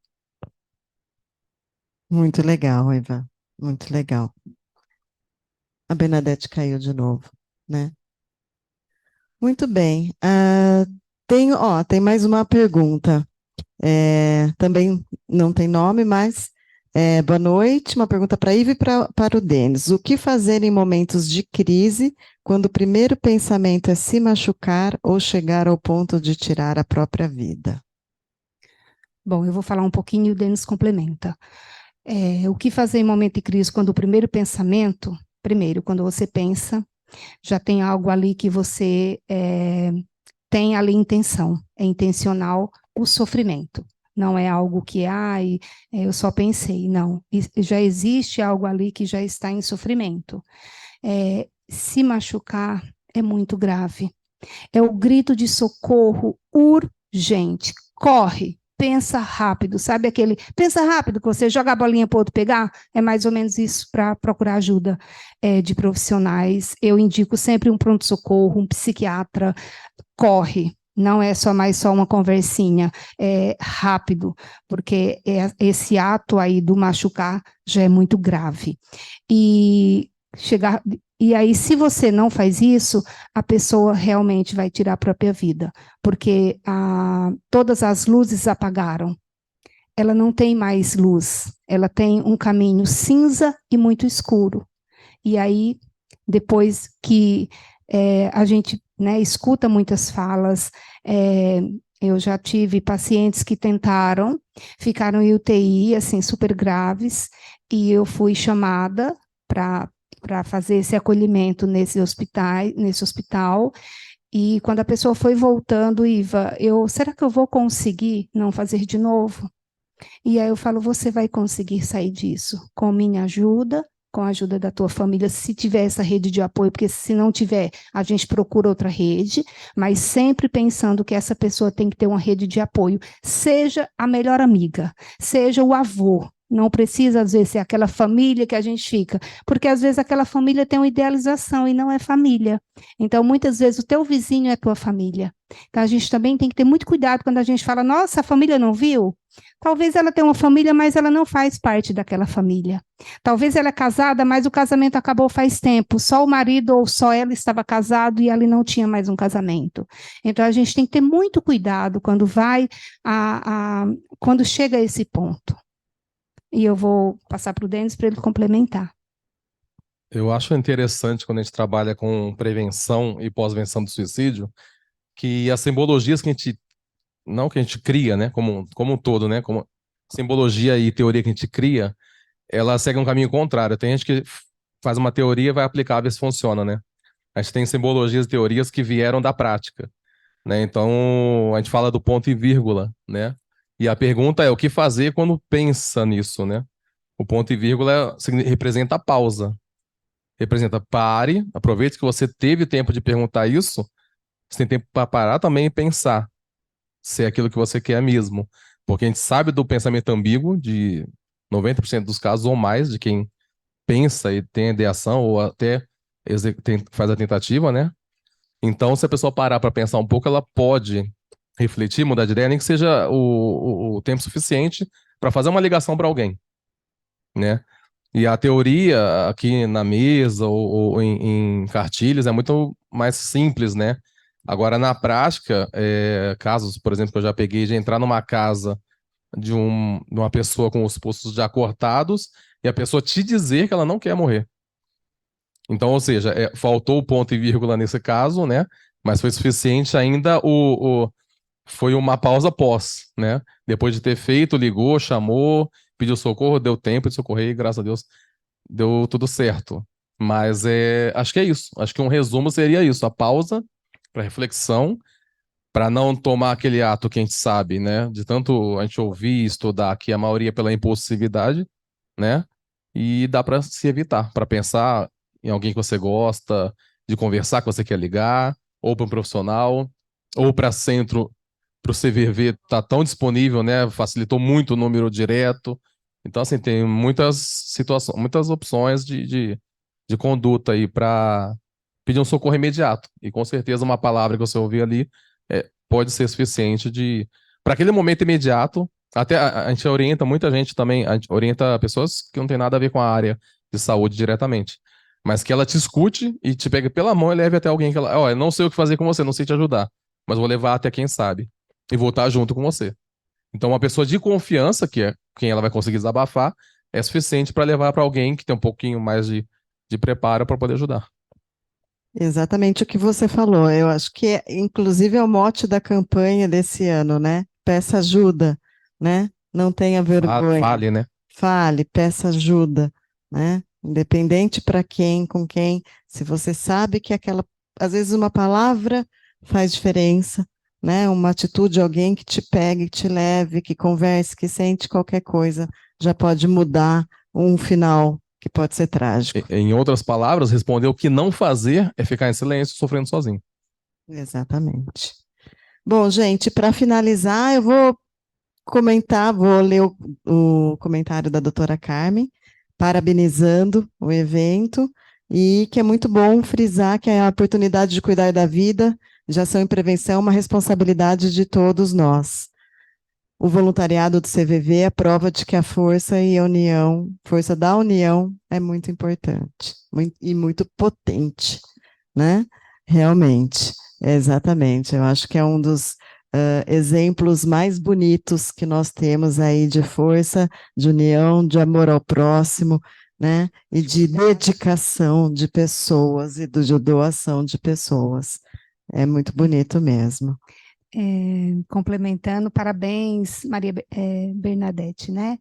Muito legal, Iva. Muito legal. A Bernadette caiu de novo, né? Muito bem. Tem mais uma pergunta. Também não tem nome, mas boa noite. Uma pergunta para a Iva e para o Denis. O que fazer em momentos de crise, quando o primeiro pensamento é se machucar ou chegar ao ponto de tirar a própria vida? Bom, eu vou falar um pouquinho e o Denis complementa. O que fazer em momento de crise, quando o primeiro pensamento, primeiro, quando você pensa, já tem algo ali que você tem ali intenção, é intencional o sofrimento. Não é algo que, eu só pensei, não. Já existe algo ali que já está em sofrimento. Se machucar é muito grave. É o grito de socorro urgente. Corre, pensa rápido, sabe aquele... Pensa rápido, que você joga a bolinha para o outro pegar, é mais ou menos isso, para procurar ajuda de profissionais. Eu indico sempre um pronto-socorro, um psiquiatra. Corre, não é mais só uma conversinha, é rápido, porque esse ato aí do machucar já é muito grave. E aí, se você não faz isso, a pessoa realmente vai tirar a própria vida, porque todas as luzes apagaram. Ela não tem mais luz, ela tem um caminho cinza e muito escuro. E aí, depois que a gente escuta muitas falas, eu já tive pacientes que tentaram, ficaram em UTI, assim, super graves, e eu fui chamada para fazer esse acolhimento nesse hospital, E quando a pessoa foi voltando, Iva, será que eu vou conseguir não fazer de novo? E aí eu falo, você vai conseguir sair disso com minha ajuda, com a ajuda da tua família, se tiver essa rede de apoio, porque se não tiver, a gente procura outra rede, mas sempre pensando que essa pessoa tem que ter uma rede de apoio, seja a melhor amiga, seja o avô, não precisa, às vezes, ser aquela família que a gente fica, porque às vezes aquela família tem uma idealização e não é família. Então, muitas vezes, o teu vizinho é tua família. Então, a gente também tem que ter muito cuidado quando a gente fala, nossa, a família não viu? Talvez ela tenha uma família, mas ela não faz parte daquela família. Talvez ela é casada, mas o casamento acabou faz tempo. Só o marido ou só ela estava casado e ali não tinha mais um casamento. Então, a gente tem que ter muito cuidado quando quando chega a esse ponto. E eu vou passar para o Denis para ele complementar. Eu acho interessante quando a gente trabalha com prevenção e pós-venção do suicídio, que as simbologias que a gente, não que a gente cria, né, como um todo, né, como simbologia e teoria que a gente cria, ela segue um caminho contrário. Tem gente que faz uma teoria e vai aplicar, ver se funciona, né? A gente tem simbologias e teorias que vieram da prática, né? Então, a gente fala do ponto e vírgula, né? E a pergunta é o que fazer quando pensa nisso, né? O ponto e vírgula representa a pausa. Representa pare, aproveite que você teve tempo de perguntar isso, você tem tempo para parar também e pensar se é aquilo que você quer mesmo. Porque a gente sabe do pensamento ambíguo de 90% dos casos ou mais de quem pensa e tem ideação ou até faz a tentativa, né? Então, se a pessoa parar para pensar um pouco, ela pode refletir, mudar de ideia, nem que seja o tempo suficiente para fazer uma ligação para alguém, né? E a teoria aqui na mesa ou em cartilhas é muito mais simples, né? Agora, na prática, casos, por exemplo, que eu já peguei de entrar numa casa de uma pessoa com os pulsos já cortados e a pessoa te dizer que ela não quer morrer. Então, ou seja, faltou o ponto e vírgula nesse caso, né? Mas foi suficiente ainda foi uma pausa pós, né? Depois de ter feito, ligou, chamou, pediu socorro, deu tempo de socorrer e, graças a Deus, deu tudo certo. Mas acho que é isso. Acho que um resumo seria isso: a pausa para reflexão, para não tomar aquele ato que a gente sabe, né? De tanto a gente ouvir e estudar, que a maioria é pela impulsividade, né? E dá para se evitar, para pensar em alguém que você gosta, de conversar que você quer ligar, ou para um profissional, ou para centro, para o CVV tá tão disponível, né? Facilitou muito o número direto. Então, assim, tem muitas situações, muitas opções de conduta aí para pedir um socorro imediato. E com certeza uma palavra que você ouvir ali pode ser suficiente para aquele momento imediato. Até a gente orienta muita gente também, a gente orienta pessoas que não tem nada a ver com a área de saúde diretamente, mas que ela te escute e te pegue pela mão e leve até alguém que ela, olha, não sei o que fazer com você, não sei te ajudar, mas vou levar até quem sabe e voltar junto com você. Então, uma pessoa de confiança, que é quem ela vai conseguir desabafar, é suficiente para levar para alguém que tem um pouquinho mais de preparo para poder ajudar. Exatamente o que você falou. Eu acho que, inclusive, é o mote da campanha desse ano, né? Peça ajuda, né? Não tenha vergonha. Fale, né? Fale, peça ajuda, né? Independente para quem, com quem, se você sabe que às vezes uma palavra faz diferença, né? Uma atitude de alguém que te pegue, que te leve, que converse, que sente qualquer coisa, já pode mudar um final que pode ser trágico. Em outras palavras, responder o que não fazer é ficar em silêncio, sofrendo sozinho. Exatamente. Bom, gente, para finalizar, eu vou ler o comentário da doutora Carmen, parabenizando o evento, e que é muito bom frisar que a oportunidade de cuidar da vida, de ação e prevenção, é uma responsabilidade de todos nós. O voluntariado do CVV é prova de que a força da união é muito importante e muito potente, né? Realmente, exatamente. Eu acho que é um dos exemplos mais bonitos que nós temos aí de força, de união, de amor ao próximo, né? E de dedicação de pessoas e de doação de pessoas. É muito bonito mesmo. Complementando, parabéns, Maria Bernadette, né?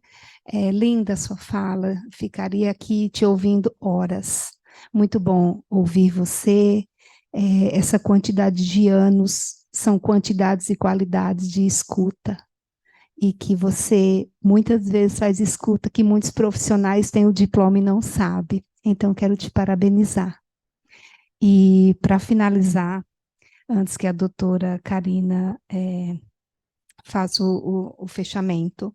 Linda sua fala, ficaria aqui te ouvindo horas. Muito bom ouvir você essa quantidade de anos são quantidades e qualidades de escuta, e que você muitas vezes faz escuta que muitos profissionais têm o diploma e não sabem. Então, quero te parabenizar. E, para finalizar, antes que a doutora Karina faça o fechamento,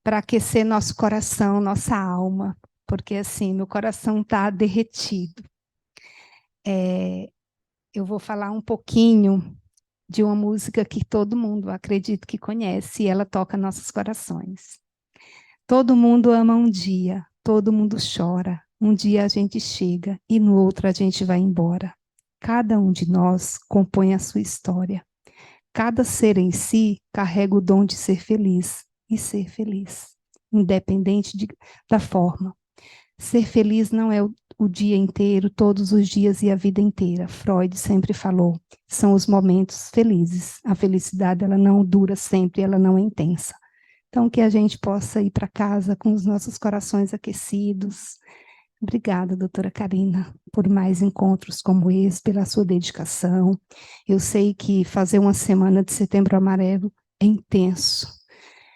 para aquecer nosso coração, nossa alma, porque assim, meu coração está derretido. Eu vou falar um pouquinho de uma música que todo mundo, acredito que conhece, e ela toca nossos corações. Todo mundo ama um dia, todo mundo chora. Um dia a gente chega e no outro a gente vai embora. Cada um de nós compõe a sua história. Cada ser em si carrega o dom de ser feliz e ser feliz, independente da forma. Ser feliz não é o dia inteiro, todos os dias e a vida inteira. Freud sempre falou, são os momentos felizes. A felicidade, ela não dura sempre, ela não é intensa. Então, que a gente possa ir para casa com os nossos corações aquecidos. Obrigada, doutora Karina, por mais encontros como esse, pela sua dedicação. Eu sei que fazer uma semana de Setembro Amarelo é intenso,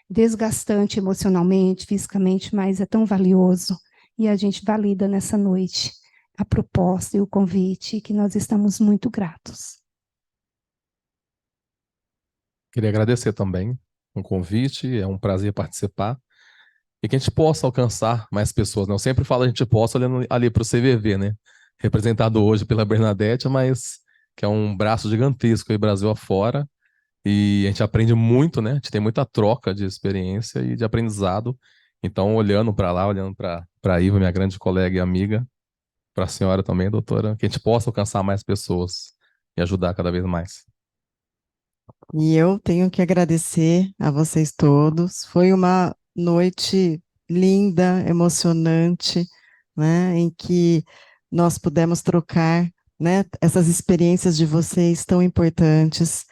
desgastante emocionalmente, fisicamente, mas é tão valioso. E a gente valida nessa noite a proposta e o convite, que nós estamos muito gratos. Queria agradecer também o convite, é um prazer participar e que a gente possa alcançar mais pessoas, né? Eu sempre falo a gente possa olhando ali para o CVV, né? Representado hoje pela Bernadette, mas que é um braço gigantesco aí Brasil afora, e a gente aprende muito, né? A gente tem muita troca de experiência e de aprendizado. Então, olhando para lá, olhando para a Iva, minha grande colega e amiga, para a senhora também, doutora, que a gente possa alcançar mais pessoas e ajudar cada vez mais. E eu tenho que agradecer a vocês todos. Foi uma noite linda, emocionante, né, em que nós pudemos trocar, né, essas experiências de vocês tão importantes.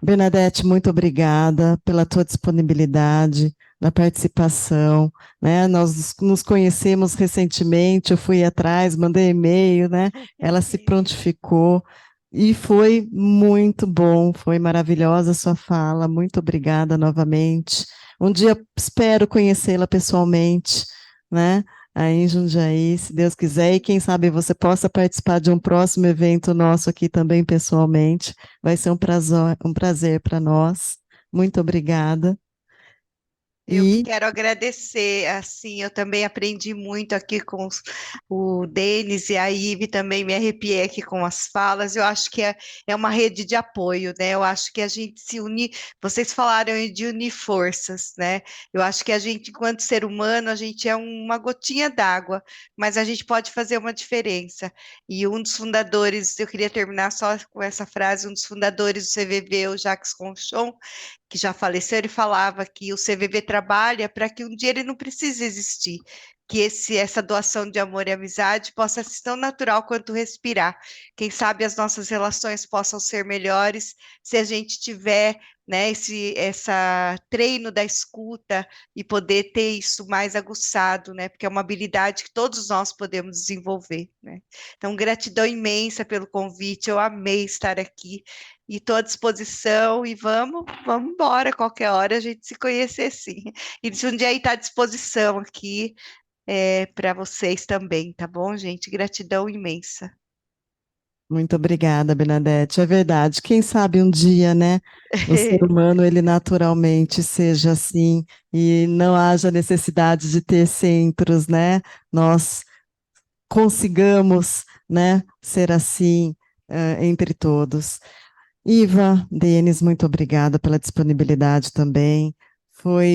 Bernadette, muito obrigada pela tua disponibilidade, da participação, né? Nós nos conhecemos recentemente, eu fui atrás, mandei e-mail, né? Ela se prontificou. E foi muito bom, foi maravilhosa a sua fala, muito obrigada novamente. Um dia espero conhecê-la pessoalmente, né? Aí em Jundiaí, se Deus quiser, e quem sabe você possa participar de um próximo evento nosso aqui também pessoalmente. Vai ser um prazer para nós. Muito obrigada. Eu que E quero agradecer, assim, eu também aprendi muito aqui com o Denis e a Ive, também me arrepiei aqui com as falas, eu acho que é uma rede de apoio, né, eu acho que a gente se unir, vocês falaram aí de unir forças, né, eu acho que a gente, enquanto ser humano, a gente é uma gotinha d'água, mas a gente pode fazer uma diferença, e um dos fundadores, eu queria terminar só com essa frase, um dos fundadores do CVV, o Jacques Conchon, que já faleceu, ele falava que o CVV trabalha para que um dia ele não precise existir, que essa doação de amor e amizade possa ser tão natural quanto respirar. Quem sabe as nossas relações possam ser melhores se a gente tiver, né, essa treino da escuta e poder ter isso mais aguçado, né, porque é uma habilidade que todos nós podemos desenvolver, né. Então, gratidão imensa pelo convite, eu amei estar aqui e estou à disposição e vamos embora, qualquer hora a gente se conhecer sim. E se um dia aí está à disposição aqui para vocês também, tá bom, gente? Gratidão imensa. muito obrigada, Bernadette. É verdade. Quem sabe um dia, né, o ser humano ele naturalmente seja assim e não haja necessidade de ter centros, né? Nós consigamos, né, ser assim, entre todos. Iva, Denis, muito obrigada pela disponibilidade também.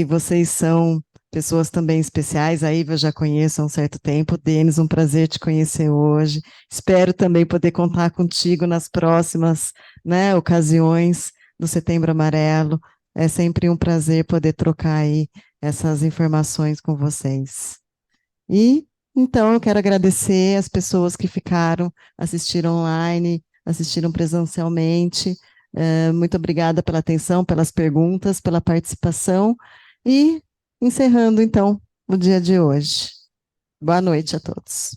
Vocês são pessoas também especiais. A Iva eu já conheço há um certo tempo. Denis, um prazer te conhecer hoje. Espero também poder contar contigo nas próximas, né, ocasiões do Setembro Amarelo. É sempre um prazer poder trocar aí essas informações com vocês. E então eu quero agradecer as pessoas que ficaram, assistiram online, assistiram presencialmente. Muito obrigada pela atenção, pelas perguntas, pela participação. E encerrando então o dia de hoje. Boa noite a todos.